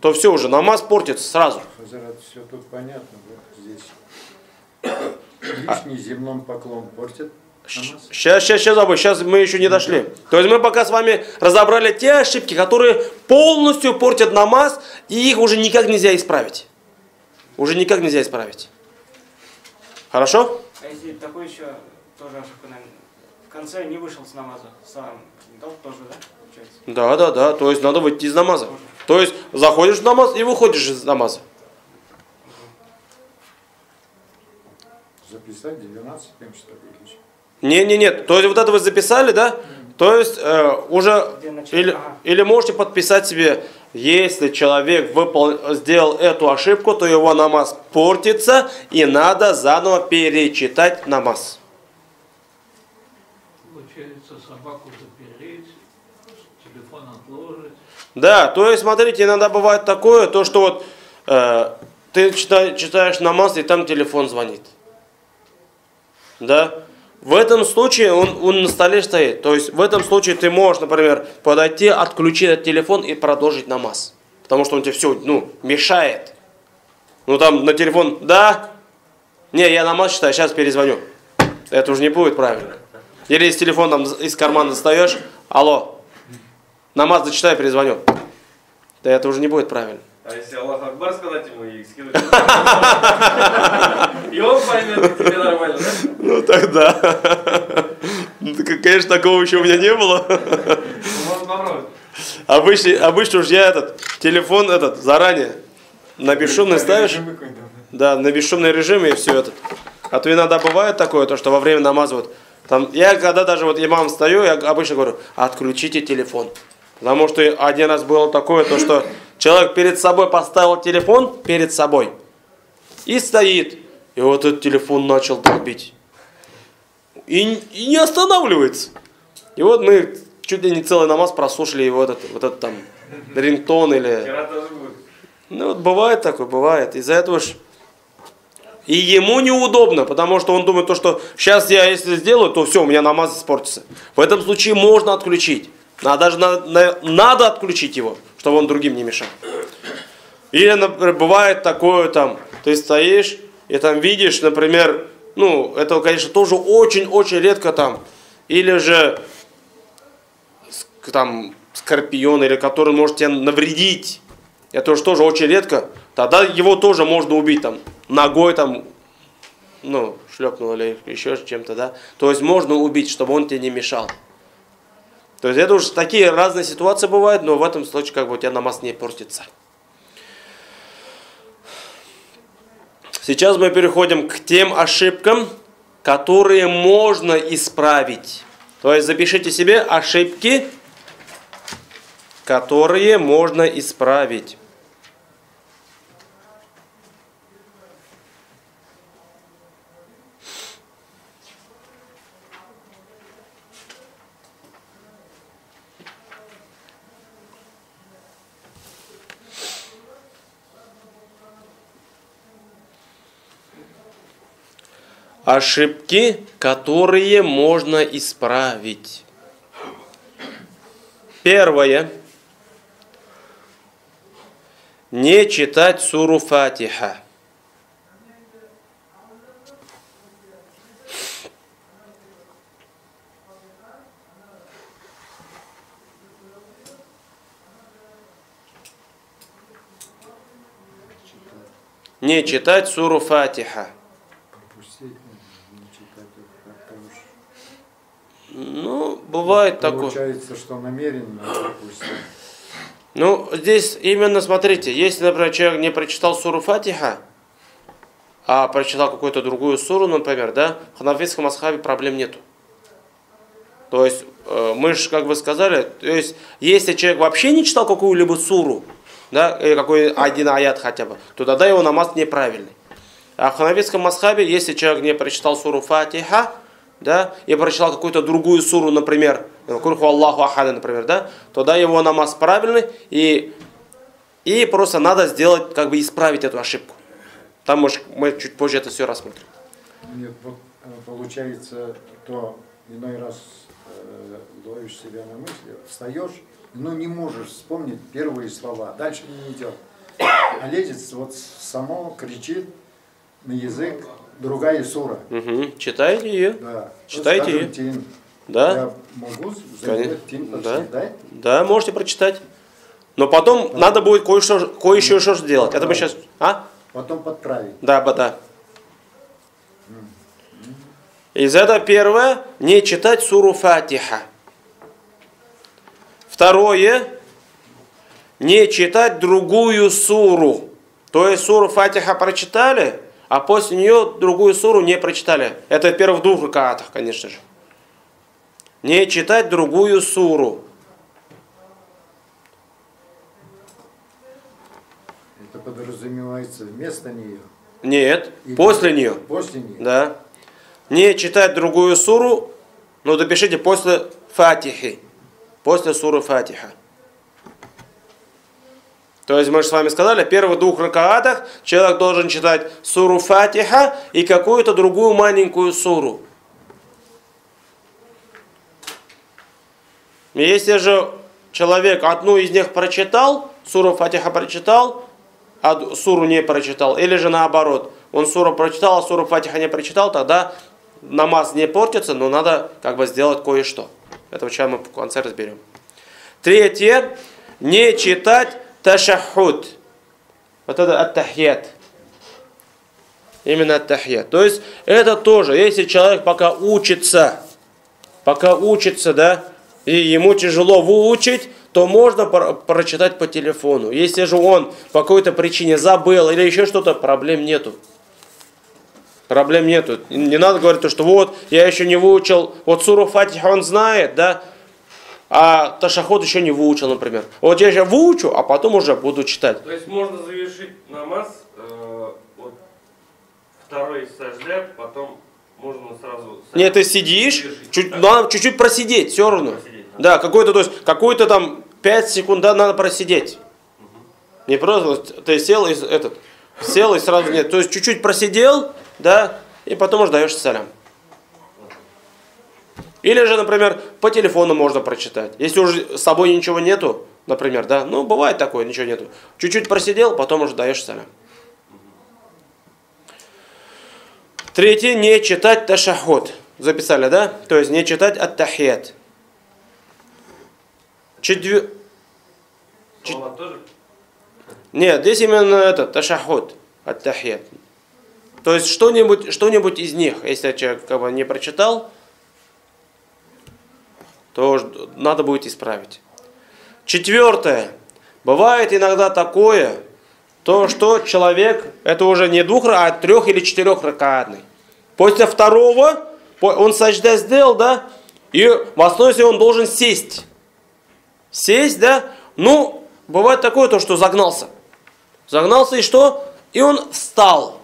То все уже, намаз портится сразу. Хазрат, все тут понятно, да, здесь. Лишний земной поклон портит намаз? Сейчас мы еще не дошли. То есть мы пока с вами разобрали те ошибки, которые полностью портят намаз, и их уже никак нельзя исправить. Уже никак нельзя исправить. Хорошо? А если такой еще тоже ошибка, наверное, в конце не вышел с намаза, сам, тоже, да, получается? Да. То есть надо выйти из намаза. То есть заходишь в намаз и выходишь из намаза. Записать 12 тем, что выключить. Нет. То есть вот это вы записали, да? То есть уже или можете подписать себе, если человек сделал эту ошибку, то его намаз портится, и надо заново перечитать намаз. Получается, собаку запереть, телефон отложить. Да, то есть, смотрите, иногда бывает такое, то что вот ты читаешь намаз, и там телефон звонит. Да? В этом случае он на столе стоит. То есть в этом случае ты можешь, например, подойти, отключить этот телефон и продолжить намаз. Потому что он тебе все, мешает. Ну там на телефон, да? Не, я намаз читаю, сейчас перезвоню. Это уже не будет правильно. Или если телефон там из кармана достаешь, алло, намаз дочитай, перезвоню. Да это уже не будет правильно. А если Аллах Акбар сказать ему и скинуть, и он поймет, тебе нормально, да? Ну тогда. Конечно, такого еще у меня не было. Можно попробовать. Обычно уж я телефон заранее на бесшумный ставишь. Да, на бесшумный режим и все это. А то иногда бывает такое, то что во время намаза я когда даже имам стою, я обычно говорю, отключите телефон. Потому что один раз было такое, то что человек перед собой поставил телефон, перед собой, и стоит. И вот этот телефон начал долбить. И не останавливается. И вот мы чуть ли не целый намаз прослушали его этот там рингтон или... Ну вот бывает такое, бывает. Из-за этого ж... И ему неудобно, потому что он думает, что сейчас я если сделаю, то все, у меня намаз испортится. В этом случае можно отключить. Даже надо отключить его, чтобы он другим не мешал. Или, например, бывает такое, ты стоишь и видишь, например, это, конечно, тоже очень-очень редко Или же с скорпион, или который может тебе навредить, это уж тоже очень редко, тогда его тоже можно убить там, ногой там, ну, шлепнул или еще чем-то, да. То есть можно убить, чтобы он тебе не мешал. То есть это уже такие разные ситуации бывают, но в этом случае как бы у тебя намаз не портится. Сейчас мы переходим к тем ошибкам, которые можно исправить. То есть запишите себе ошибки, которые можно исправить. Ошибки, которые можно исправить. Первое. Не читать суру Фатиха. Не читать суру Фатиха. Ну, бывает такое. Получается, что намеренно пропустил. Ну, здесь именно смотрите, если, например, человек не прочитал суру Фатиха, а прочитал какую-то другую суру, например, да, в ханафитском мазхабе проблем нету. То есть, мы же, как бы сказали, то есть, если человек вообще не читал какую-либо суру, да, или какой один аят хотя бы, то тогда его намаз неправильный. А в ханафитском мазхабе, если человек не прочитал суру Фатиха, да, и прочитал какую-то другую суру, например, Кульху Аллаху Ахада, например, да, тогда его намаз правильный, и просто надо сделать, как бы исправить эту ошибку. Там, может, мы чуть позже это все рассмотрим. Нет, вот получается, то иной раз ловишь себя на мысли, встаешь, но не можешь вспомнить первые слова, дальше не идет. А лезет, вот само кричит на язык другая сура. Угу. Читайте ее. Да. Читайте ее. Тин. Да. Я могу занять тин прочитать, да? Да, можете прочитать. Но потом надо будет кое-еще что сделать. Это мы сейчас... А? Потом подправить. Да, да. Из этого первое, не читать суру Фатиха. Второе, не читать другую суру. То есть суру Фатиха прочитали, а после нее другую суру не прочитали. Это в первых двух ракаатах, конечно же. Не читать другую суру. Это подразумевается вместо нее? Нет, Или после нее. После нее? Да. Не читать другую суру, но допишите после Фатихи. После суры Фатиха. То есть мы же с вами сказали, в первых двух ракаатах человек должен читать суру Фатиха и какую-то другую маленькую суру. Если же человек одну из них прочитал, суру Фатиха прочитал, а суру не прочитал, или же наоборот, он суру прочитал, а суру Фатиха не прочитал, тогда намаз не портится, но надо как бы сделать кое-что. Это сейчас мы в конце разберем. Третье, не читать ташаххуд. Вот это ат-тахьят. Именно ат-тахьят. То есть это тоже, если человек пока учится, да, и ему тяжело выучить, то можно прочитать по телефону. Если же он по какой-то причине забыл или еще что-то, проблем нету. Проблем нету. Не надо говорить, что вот, я еще не выучил, вот суру Фатиха он знает, да, а ташаххуд еще не выучил, например. Вот я сейчас выучу, а потом уже буду читать. То есть можно завершить намаз, вот, второй саждя, потом можно сразу... Нет, ты сидишь, надо чуть-чуть просидеть, все равно. Да, какой-то там 5 секунд, да, надо просидеть. Не просто ты сел и сразу нет. То есть чуть-чуть просидел, да, и потом уже даешь салям. Или же, например, по телефону можно прочитать. Если уже с собой ничего нету, например, да, ну бывает такое, ничего нету. Чуть-чуть просидел, потом уже даешь салям. Третье, не читать ташаххуд. Записали, да? То есть не читать ат-тахьят. Салават тоже? Нет, здесь именно это, ташахуд, ат-тахьят. То есть что-нибудь из них, если человек как бы не прочитал, то надо будет исправить. Четвертое. Бывает иногда такое, то что человек, это уже не а 3 или 4 ракаатный. После второго он саджда сделал, да, и в основе он должен сесть. Сесть, да, ну, бывает такое, то что загнался. Загнался и что? И он встал.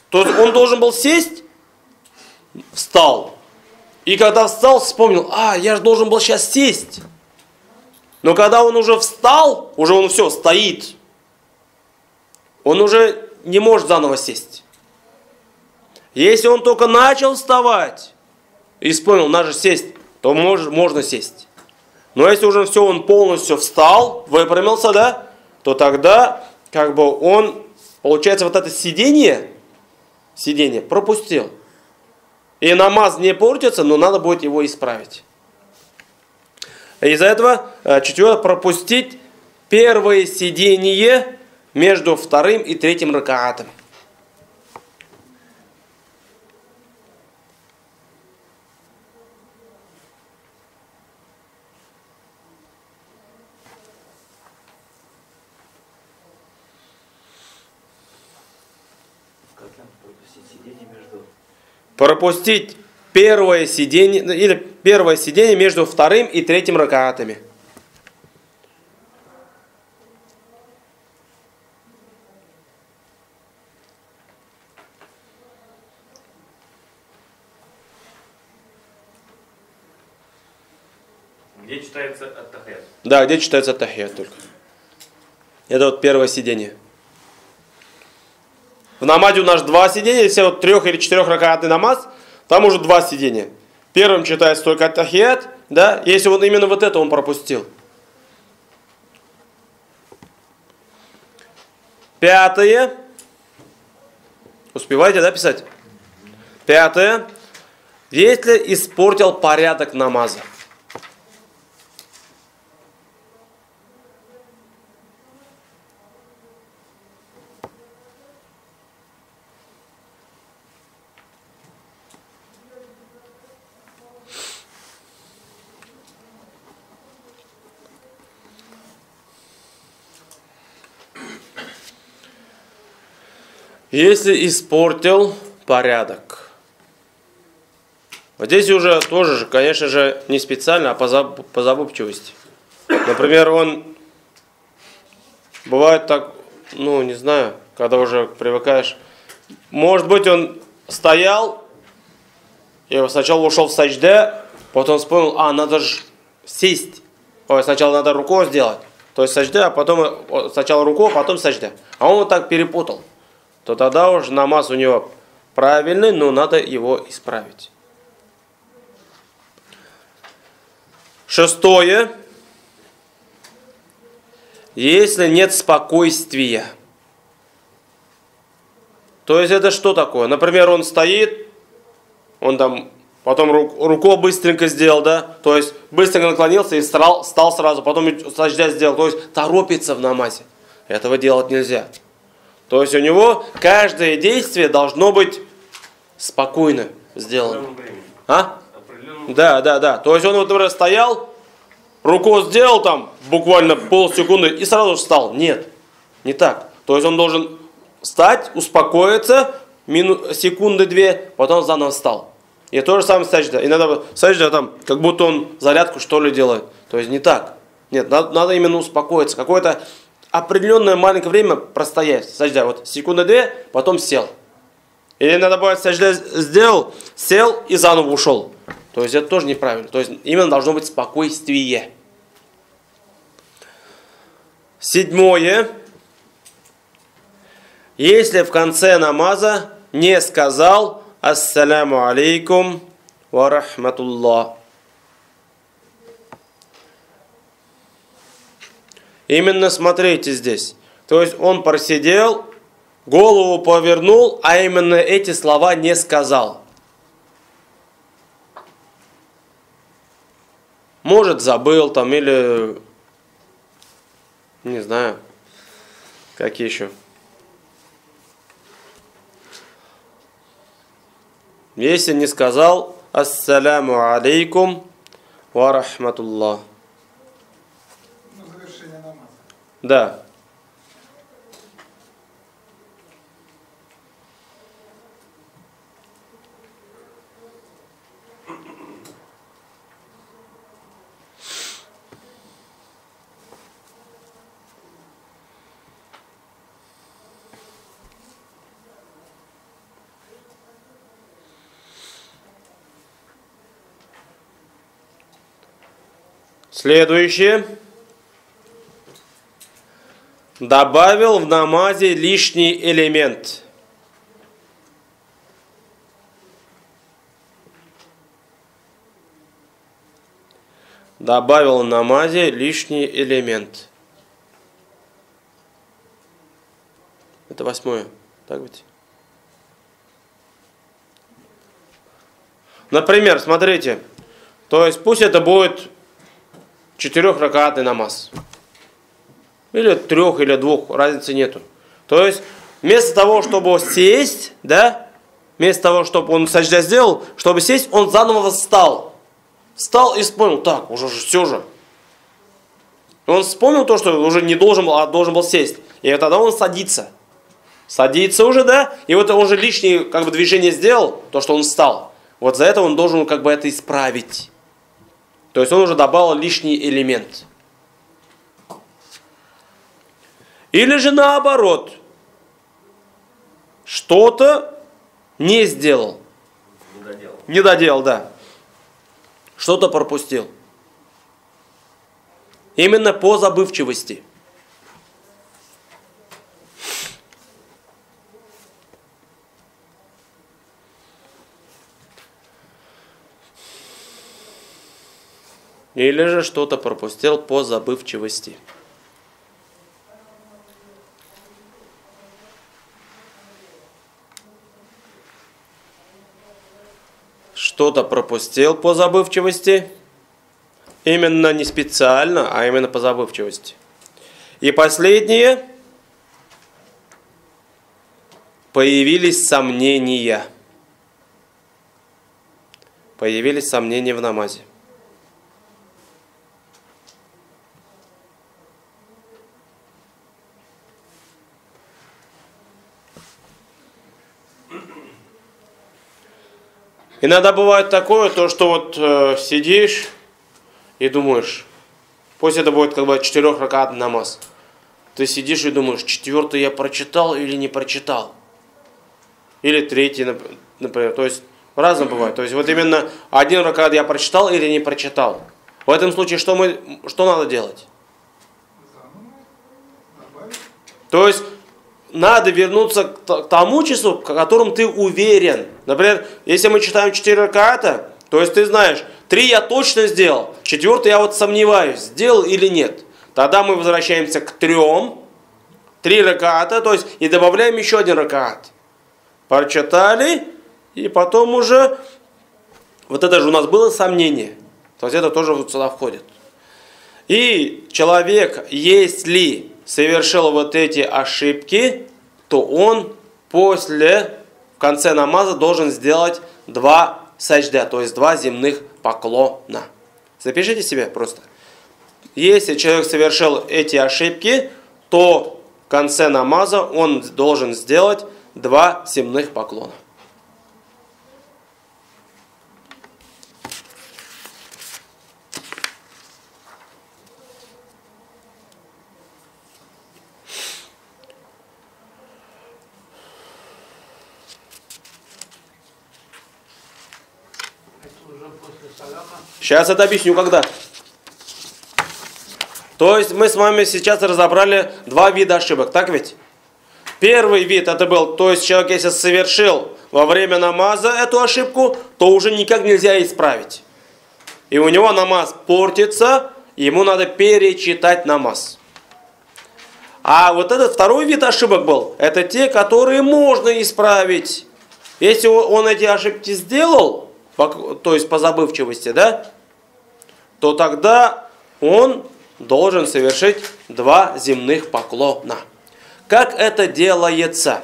То есть он должен был сесть, встал. И когда встал, вспомнил, я же должен был сейчас сесть. Но когда он уже встал, уже он все, стоит. Он уже не может заново сесть. Если он только начал вставать и вспомнил, надо сесть, то можно сесть. Но если уже все, он полностью встал, выпрямился, да, то тогда как бы он, получается, вот это сидение пропустил. И намаз не портится, но надо будет его исправить. Из-за этого четвертое, пропустить первое сидение между вторым и третьим ракаатом. Пропустить первое сидение между вторым и третьим ракаатами. Где читается ат-тахьят? Да, где читается ат-тахьят только. Это вот первое сидение. В намазе у нас 2 сидения, если вот 3 или 4 ракаатный намаз, там уже 2 сидения. Первым читается только ат-тахьят, да, если вот именно вот это он пропустил. 5. Успеваете, да, писать? 5. Если испортил порядок намаза. Если испортил порядок. Вот здесь уже тоже, конечно же, не специально, а по забывчивости. Например, он бывает так, не знаю, когда уже привыкаешь. Может быть, он стоял, и сначала ушел в саджде, потом вспомнил, надо же сесть. Сначала надо рукой сделать. То есть саджде, а потом сначала рукой, а потом саджде. А он вот так перепутал. То тогда уже намаз у него правильный, но надо его исправить. 6. Если нет спокойствия. То есть это что такое? Например, он стоит, он там потом рукой быстренько сделал, да? То есть быстренько наклонился и встал сразу, потом саджда сделал. То есть торопится в намазе. Этого делать нельзя. То есть у него каждое действие должно быть спокойно сделано. Да. То есть он, вот, например, стоял, рукой сделал там буквально полсекунды и сразу встал. Нет, не так. То есть он должен встать, успокоиться, секунды 2, потом заново встал. И то же самое саджда. Иногда саджда там, как будто он зарядку что ли делает. То есть не так. Нет, надо именно успокоиться. Какое-то определенное маленькое время простоять. Саджда, вот секунды 2, потом сел. Или надо бывает саджда сделал, сел и заново ушел. То есть это тоже неправильно. То есть именно должно быть спокойствие. 7. Если в конце намаза не сказал «Ассаляму алейкум ва рахматуллах». Именно смотрите здесь. То есть он просидел, голову повернул, а именно эти слова не сказал. Может, забыл там или Не знаю. Какие еще? Если не сказал ассаляму алейкум ва рахматуллах. На завершение намаза. Да. Следующее. Добавил в намазе лишний элемент. Добавил в намазе лишний элемент. Это 8. Так ведь? Например, смотрите. То есть пусть это будет 4-ракатный намаз. Или 3, или 2, разницы нету. То есть, вместо того, чтобы сесть, да, вместо того, чтобы он саджда сделал, чтобы сесть, он заново встал. Встал и вспомнил, так, уже все же. Он вспомнил то, что уже не должен был, а должен был сесть. И тогда он садится. Садится уже, да, и вот он уже лишнее как бы движение сделал, то, что он встал. Вот за это он должен как бы это исправить. То есть он уже добавил лишний элемент. Или же наоборот. Что-то не сделал. Не доделал, да. Что-то пропустил. Именно по забывчивости. Или же что-то пропустил по забывчивости. Что-то пропустил по забывчивости. Именно не специально, а именно по забывчивости. И последнее. Появились сомнения. Появились сомнения в намазе. Иногда бывает такое, то, что вот сидишь и думаешь, пусть это будет как бы 4-ракатный намаз. Ты сидишь и думаешь, 4-й я прочитал или не прочитал. Или 3-й, например. То есть разно бывает. То есть вот именно 1 ракат я прочитал или не прочитал. В этом случае что надо делать? То есть надо вернуться к тому числу, к которому ты уверен. Например, если мы читаем 4 раката, то есть ты знаешь, 3 я точно сделал, 4 я вот сомневаюсь, сделал или нет. Тогда мы возвращаемся к 3. 3 раката, то есть и добавляем еще 1 ракат. Прочитали, и потом уже, вот это же у нас было сомнение. То есть это тоже вот сюда входит. И человек, если совершил вот эти ошибки, то он в конце намаза должен сделать 2 саджда, то есть 2 земных поклона. Запишите себе просто. Если человек совершил эти ошибки, то в конце намаза он должен сделать 2 земных поклона. Сейчас это объясню, когда. То есть мы с вами сейчас разобрали 2 вида ошибок, так ведь? Первый вид это был, то есть человек если совершил во время намаза эту ошибку, то уже никак нельзя исправить. И у него намаз портится, ему надо перечитать намаз. А вот этот второй вид ошибок был, это те, которые можно исправить. Если он эти ошибки сделал, то есть по забывчивости, да, то тогда он должен совершить 2 земных поклона. Как это делается?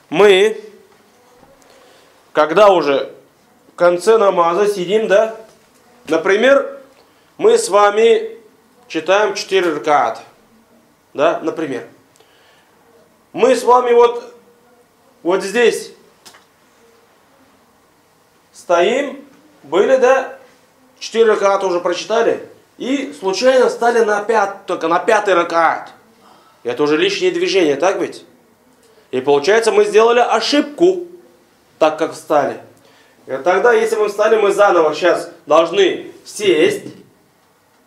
Мы, когда уже в конце намаза сидим, да, например, мы с вами читаем 4 раката, да, например. Мы с вами вот здесь стоим, были, да, 4 раката уже прочитали, и случайно встали только на 5-й ракат. Это уже лишнее движение, так ведь? И получается, мы сделали ошибку, так как встали. И тогда, если мы встали, мы заново сейчас должны сесть.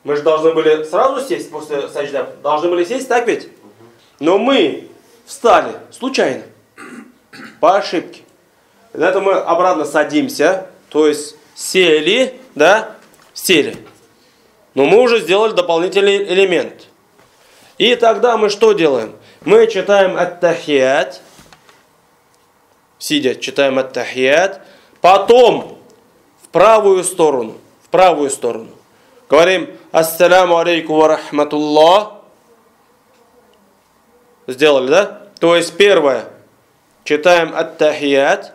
Мы же должны были сразу сесть после саджда. Должны были сесть, так ведь? Но мы встали случайно, по ошибке. Для этого мы обратно садимся, то есть сели, да, сели. Но мы уже сделали дополнительный элемент. И тогда мы что делаем? Мы читаем ат-тахият, сидя читаем ат-тахият, потом в правую сторону, говорим ассаляму алейкум ва рахматуллах. Сделали, да? То есть первое, читаем ат-тахият,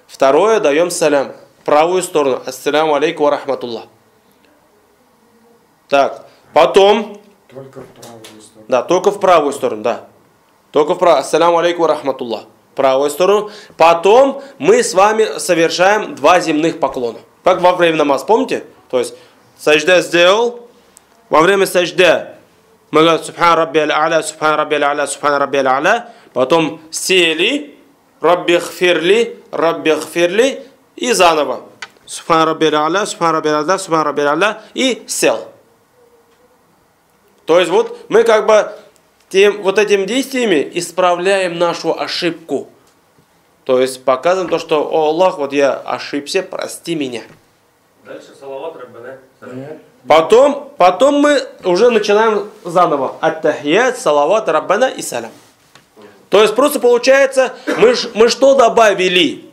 второе, даем салям. В правую сторону. Ассаляму алейкум ва рахматуллах. Так, потом... Только в правую сторону. Да, только в правую сторону, да. Только в правую. Ассаляму алейкум ва рахматуллах. Правую сторону. Потом мы с вами совершаем 2 земных поклона. Как во время намаза, помните? То есть, саджда сделал. Во время саджда мы говорим субхан рабби аль-а'ля, субхан рабби аль-а'ля, субхан рабби аль-а'ля. Потом сели, рабби гфирли, и заново. Субхан рабби аль-а'ля, субхан рабби аль-а'ля, субхан рабби аль-а'ля, и сел. То есть вот мы как бы вот этими действиями исправляем нашу ошибку. То есть показываем то, что «О Аллах, вот я ошибся, прости меня». Дальше салават раббана. Потом мы уже начинаем заново. Ат-тахият, салават раббана и салям. То есть просто получается, мы что добавили?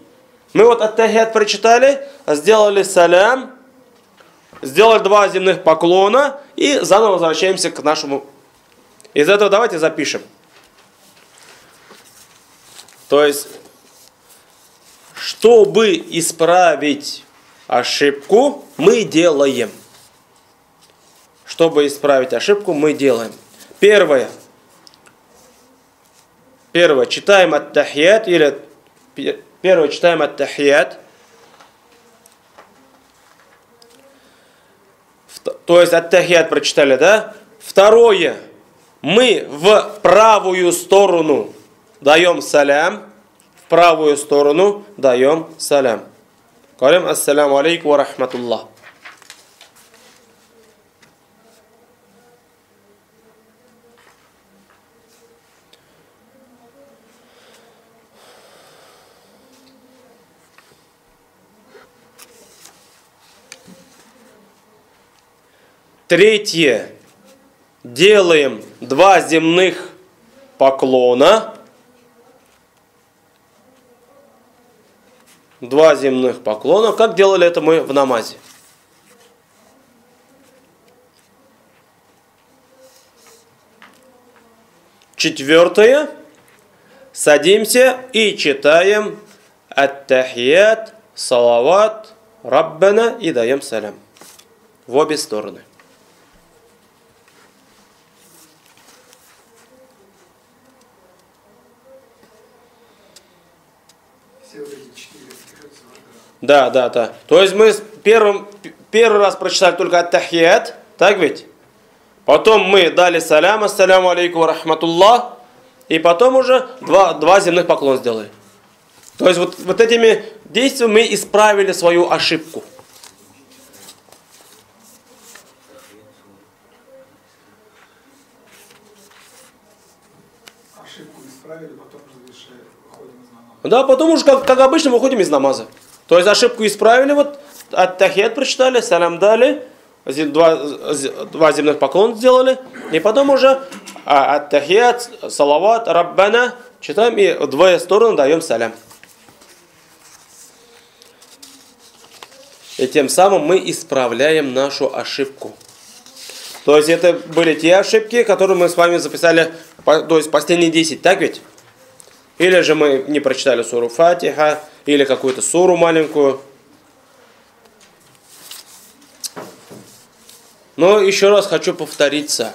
Мы вот ат-тахият прочитали, сделали салям, сделали 2 земных поклона и заново возвращаемся к нашему. Из этого давайте запишем. То есть, чтобы исправить ошибку, мы делаем. Чтобы исправить ошибку, мы делаем. Первое, читаем ат-тахият, первое, читаем ат-тахият. То есть ат-тахият прочитали, да? Второе, мы в правую сторону даем салям. В правую сторону даем салям. Говорим ассаляму алейкум ва рахматуллах. Третье. Делаем 2 земных поклона. 2 земных поклона. Как делали это мы в намазе? Четвертое. Садимся и читаем ат-тахият, салават, раббана и даем салям. В обе стороны. Да. То есть мы первый раз прочитали только ат-тахият, так ведь? Потом мы дали салям, ассаляму алейкум ва рахматуллах, и потом уже 2 земных поклона сделали. То есть вот этими действиями мы исправили свою ошибку. Ошибку исправили, потом уже выходим из намаза. Да, потом уже как обычно выходим из намаза. То есть ошибку исправили, вот ат-тахият прочитали, салям дали, 2 земных поклона сделали, и потом уже ат-тахият, салават, раббана читаем и в 2 стороны даем салям. и тем самым мы исправляем нашу ошибку. То есть это были те ошибки, которые мы с вами записали, то есть последние 10, так ведь? Или же мы не прочитали суру Фатиха, или какую-то суру маленькую. Но еще раз хочу повториться.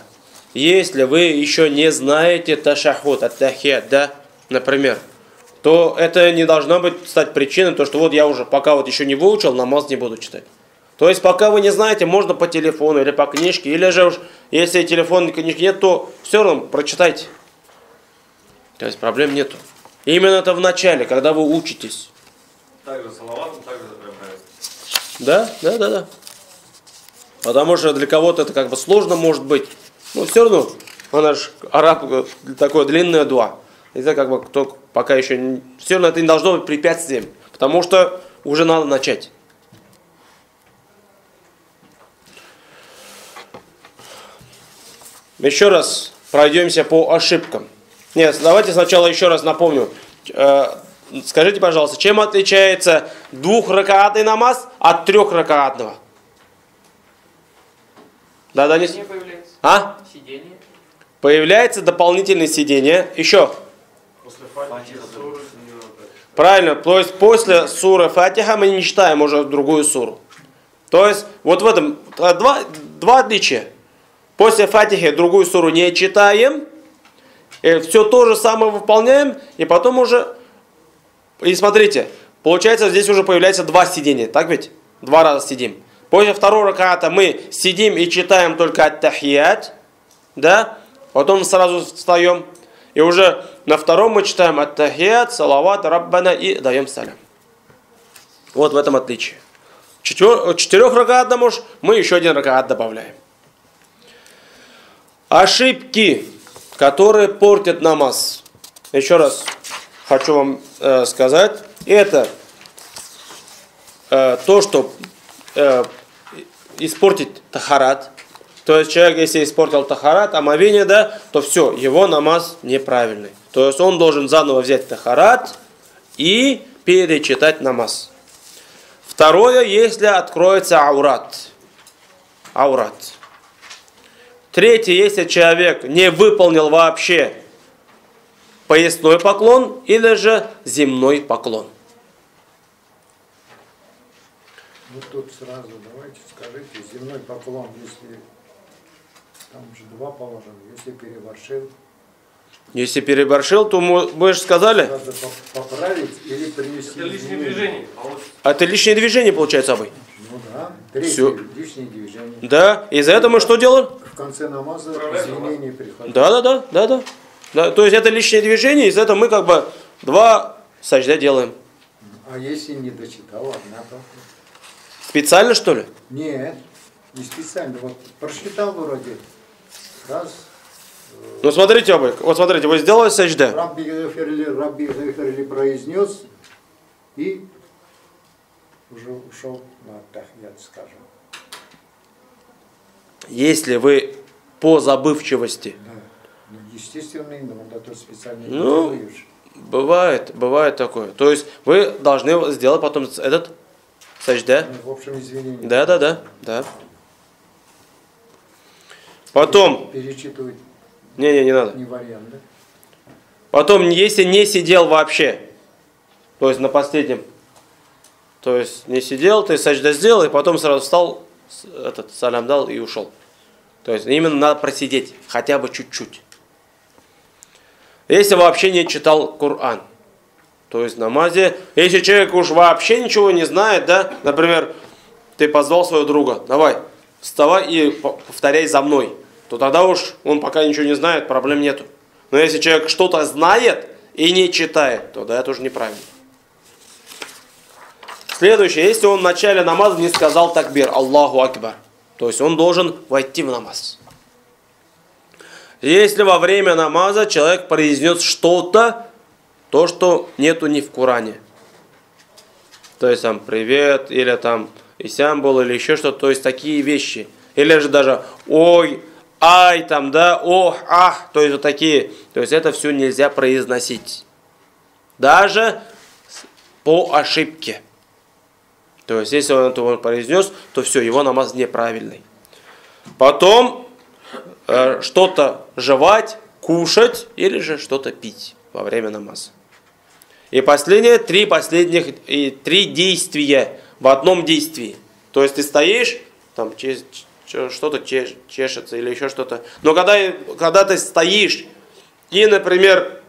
Если вы еще не знаете ташахуд, ат-тахият, да, например, то это не должно стать причиной, то что вот я уже пока вот еще не выучил, намаз не буду читать. То есть пока вы не знаете, можно по телефону или по книжке, или же уж если телефон и книжки нет, то все равно прочитайте. То есть проблем нету. Именно это в начале, когда вы учитесь. Также салаватом, также прибавить. Да. Потому что для кого-то это как бы сложно может быть. Но все равно, она же араб, такое длинное дуа. Это как бы кто пока еще все равно это не должно быть препятствием. Потому что уже надо начать. Еще раз пройдемся по ошибкам. Нет, давайте сначала еще раз напомню. Скажите, пожалуйста, чем отличается двухракаатный намаз от трехракаатного? Да, Данис? Сидение. Появляется дополнительное сидение. Еще. После Фатиха. Правильно, то есть после суры Фатиха мы не читаем уже другую суру. То есть вот в этом два отличия. После Фатихи другую суру не читаем, и все то же самое выполняем, и потом уже... И смотрите, получается здесь уже появляется два сидения, так ведь? Два раза сидим. После второго раката мы сидим и читаем только ат-тахият, да? Потом сразу встаем, и уже на втором мы читаем ат-тахият, салават, раббана и даем салям. Вот в этом отличие. Четырехракаатному мы еще один ракаат добавляем. Ошибки, которые портят намаз. Еще раз хочу вам сказать. Это то, что испортит тахарат. То есть человек, если испортил тахарат, омовение, да, то все, его намаз неправильный. То есть он должен заново взять тахарат и перечитать намаз. Второе, если откроется аурат. Аурат. Третье, если человек не выполнил вообще поясной поклон или же земной поклон. Вот тут сразу давайте скажите, земной поклон, если там же два положения, если переборщил. Если переборщил, то мы же сказали. Надо поправить или принести. Это лишнее движение. Это лишнее движение получается, Абай. Ну да, третье лишнее движение. Да, из-за этого мы что делаем? В конце намаза извинения приходят. Да. То есть это лишнее движение, из-за этого мы как бы два саждя делаем. А если не дочитал, одна только? Специально, что ли? Нет, не специально. Вот прочитал вроде. Раз. Ну смотрите, Абай, вот смотрите, вы сделали сажда. Рабби Геферли произнес и уже ушел на тахият, скажем. Если вы по забывчивости. Да. Ну, естественно, иногда то специально не делаешь. Бывает такое. То есть вы должны сделать потом этот сажда. Ну, в общем, извинения. Да. Потом. Перечитывать. Не надо. Не вариант, да? Потом, если не сидел вообще, то есть на последнем, то есть не сидел, ты сажда сделал, и потом сразу встал, салям дал и ушел. То есть именно надо просидеть, хотя бы чуть-чуть. Если вообще не читал Коран, то есть в намазе, если человек уж вообще ничего не знает, да, например, ты позвал своего друга, давай, вставай и повторяй за мной, то тогда уж он пока ничего не знает, проблем нету. Но если человек что-то знает и не читает, то да, это уже неправильно. Следующее, если он в начале намаза не сказал такбир, Аллаху Акбар, то есть он должен войти в намаз. Если во время намаза человек произнес что-то, то, что нету ни в Коране. То есть там привет, или там исям был, или еще что-то, то есть такие вещи. Или же даже ой, ай, там, да, ох, ах, то есть вот такие. То есть это все нельзя произносить. Даже по ошибке. То есть, если он это произнес, то все, его намаз неправильный. Потом что-то жевать, кушать или же что-то пить во время намаза. И последнее, три действия в одном действии. То есть ты стоишь, там что-то чешется или еще что-то. Но когда ты стоишь и, например,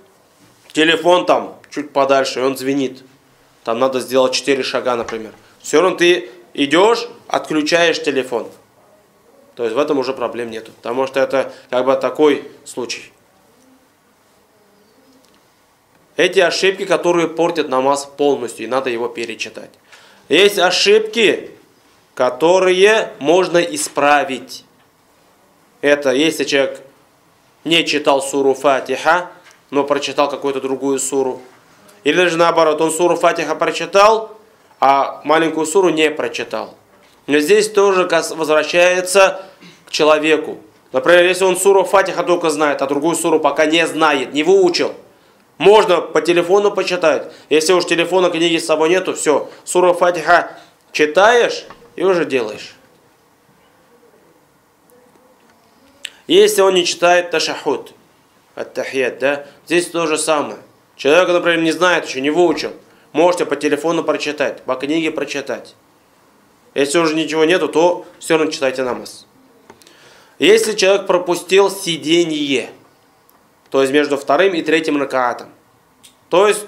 телефон там чуть подальше, и он звенит, там надо сделать 4 шага, например. Все равно ты идешь, отключаешь телефон. То есть в этом уже проблем нету. Потому что это как бы такой случай. Эти ошибки, которые портят намаз полностью, и надо его перечитать. Есть ошибки, которые можно исправить. Это если человек не читал суру Фатиха, но прочитал какую-то другую суру. Или же наоборот, он суру Фатиха прочитал, а маленькую суру не прочитал. Но здесь тоже возвращается к человеку. Например, если он суру Фатиха только знает, а другую суру пока не знает, не выучил, можно по телефону почитать. Если уж телефона, книги с собой нету, все, суру Фатиха читаешь и уже делаешь. Если он не читает ташахуд, ат-тахият, да, здесь то же самое. Человек, например, не знает еще, не выучил. Можете по телефону прочитать, по книге прочитать. Если уже ничего нету, то все равно читайте намаз. Если человек пропустил сиденье, то есть между вторым и третьим ракаатом, то есть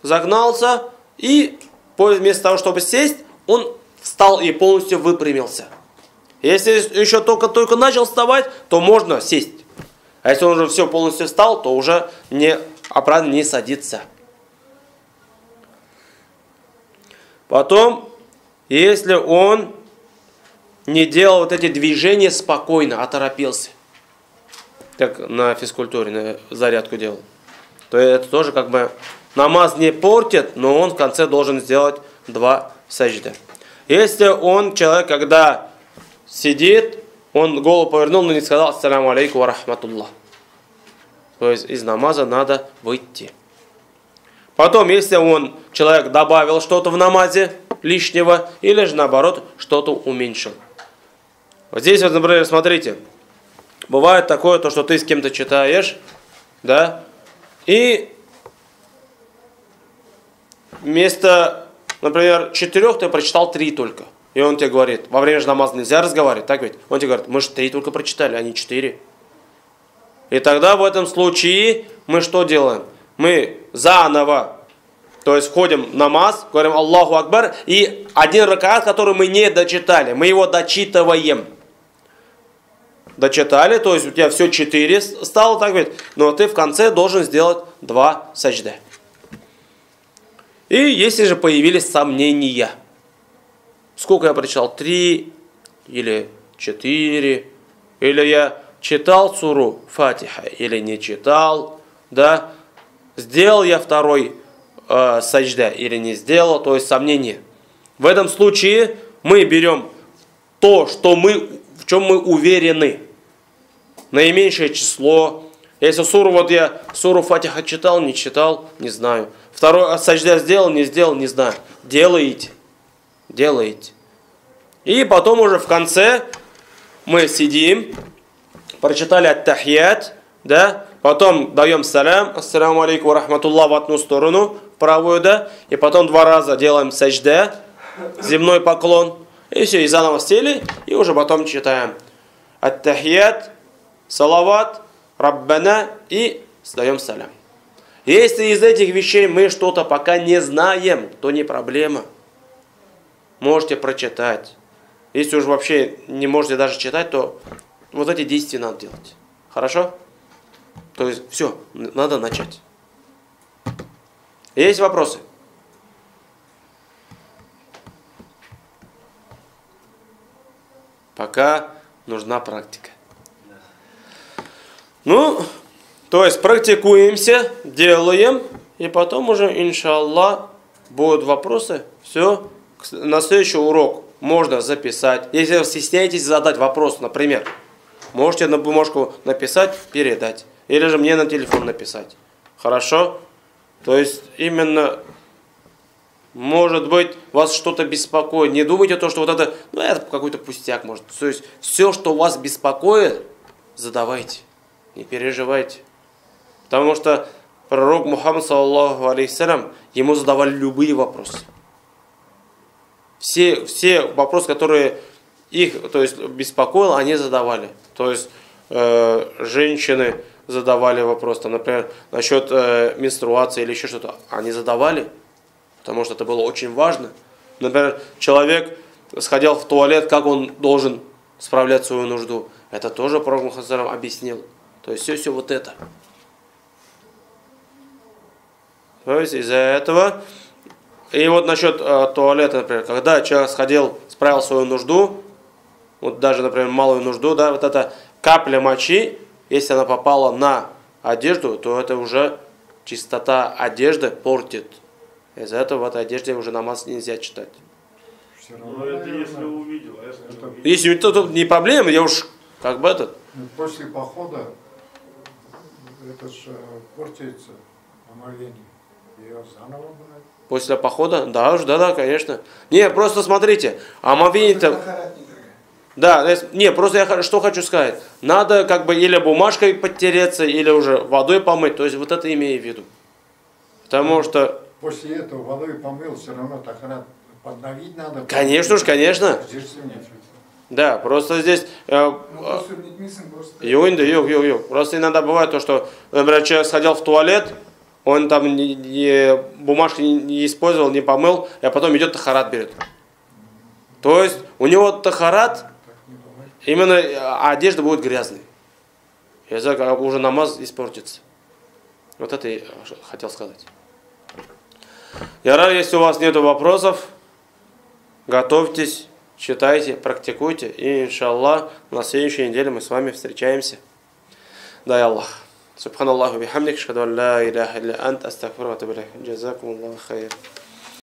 загнался и вместо того, чтобы сесть, он встал и полностью выпрямился. Если еще только начал вставать, то можно сесть. А если он уже все полностью встал, то уже обратно не садится. Потом, если он не делал вот эти движения спокойно, а торопился, как на физкультуре, на зарядку делал, то это тоже как бы намаз не портит, но он в конце должен сделать 2 саджда. Если человек, когда сидит, он голову повернул, но не сказал ассаляму алейкум ва рахматуллах, то есть из намаза надо выйти. Потом, если человек добавил что-то в намазе лишнего, или же наоборот, что-то уменьшил. Вот здесь, вот, например, смотрите, бывает такое, то, что ты с кем-то читаешь, да, и вместо, например, 4 ты прочитал 3 только. И он тебе говорит, во время же намаза нельзя разговаривать, так ведь? Он тебе говорит, мы же 3 только прочитали, а не 4. И тогда в этом случае мы что делаем? Мы заново, то есть входим в намаз, говорим Аллаху Акбар, и один ракаат, который мы не дочитали, мы его дочитываем. Дочитали, то есть у тебя все 4 стало, так ведь, но ты в конце должен сделать 2 саджда. И если же появились сомнения, сколько я прочитал, 3 или 4, или я читал суру Фатиха или не читал, да, сделал я 2 саджда или не сделал, то есть сомнение. В этом случае мы берем то, в чем мы уверены. Наименьшее число. Если я суру Фатиха читал, не читал, не знаю. 2 саджда сделал, не знаю. Делаете. И потом уже в конце мы сидим, прочитали ат-тахият, да, потом даем салям, ассаляму алейкум ва рахматуллах в одну сторону, правую, да, и потом 2 раза делаем саджда, земной поклон, и все, и заново сели, и уже потом читаем ат-тахият, салават, раббана, и сдаем салям. Если из этих вещей мы что-то пока не знаем, то не проблема. Можете прочитать. Если уж вообще не можете даже читать, то вот эти действия надо делать. Хорошо? То есть все, надо начать. Есть вопросы? Пока нужна практика. Ну, то есть практикуемся, делаем, и потом уже, иншаллах, будут вопросы. Все, на следующий урок можно записать. Если вы стесняетесь задать вопрос, например, можете на бумажку написать, передать. Или же мне на телефон написать. Хорошо? То есть именно Может быть, вас что-то беспокоит. Не думайте то, что вот это, ну, это какой-то пустяк может. То есть, все, что вас беспокоит, задавайте. Не переживайте. Потому что пророк Мухаммад, саллаллаху алейхиссалям, ему задавали любые вопросы. Все вопросы, которые их, то есть, беспокоило, они задавали. То есть, женщины задавали вопрос, там, например, насчет менструации или еще что-то. Они задавали, потому что это было очень важно. Например, человек сходил в туалет, как он должен справлять свою нужду. Это тоже пророк Мухаммад объяснил. То есть все вот это. То есть из-за этого. И вот насчет туалета, например, когда человек сходил, справил свою нужду, вот даже, например, малую нужду, да, вот эта капля мочи, если она попала на одежду, то это уже чистота одежды портит. Из-за этого в этой одежде уже намаз нельзя читать. Но это если увидел, Если это не проблема, я уж как бы этот. После похода это же портится омовение. Ее заново брать. После похода? Да, конечно. Не, просто смотрите, омовение-то... Да, не, просто я что хочу сказать. Надо как бы или бумажкой подтереться, или уже водой помыть. То есть вот это имею в виду. Потому что... После этого водой помыл, все равно тахарат подновить надо. Конечно уж, конечно. Да, просто здесь... Просто иногда бывает то, что, например, человек сходил в туалет, он там бумажки не использовал, не помыл, а потом идет тахарат берет. То есть у него тахарат, именно одежда будет грязной. И уже намаз испортится. Вот это я хотел сказать. Я рад, если у вас нет вопросов, готовьтесь, читайте, практикуйте. И, иншаллах, на следующей неделе мы с вами встречаемся. Дай Аллах. Субханаллаху бихамдик, шхаду ан ла иляха илля ант, астагфирука ва атубу илейх. Джазакумуллаху хайр.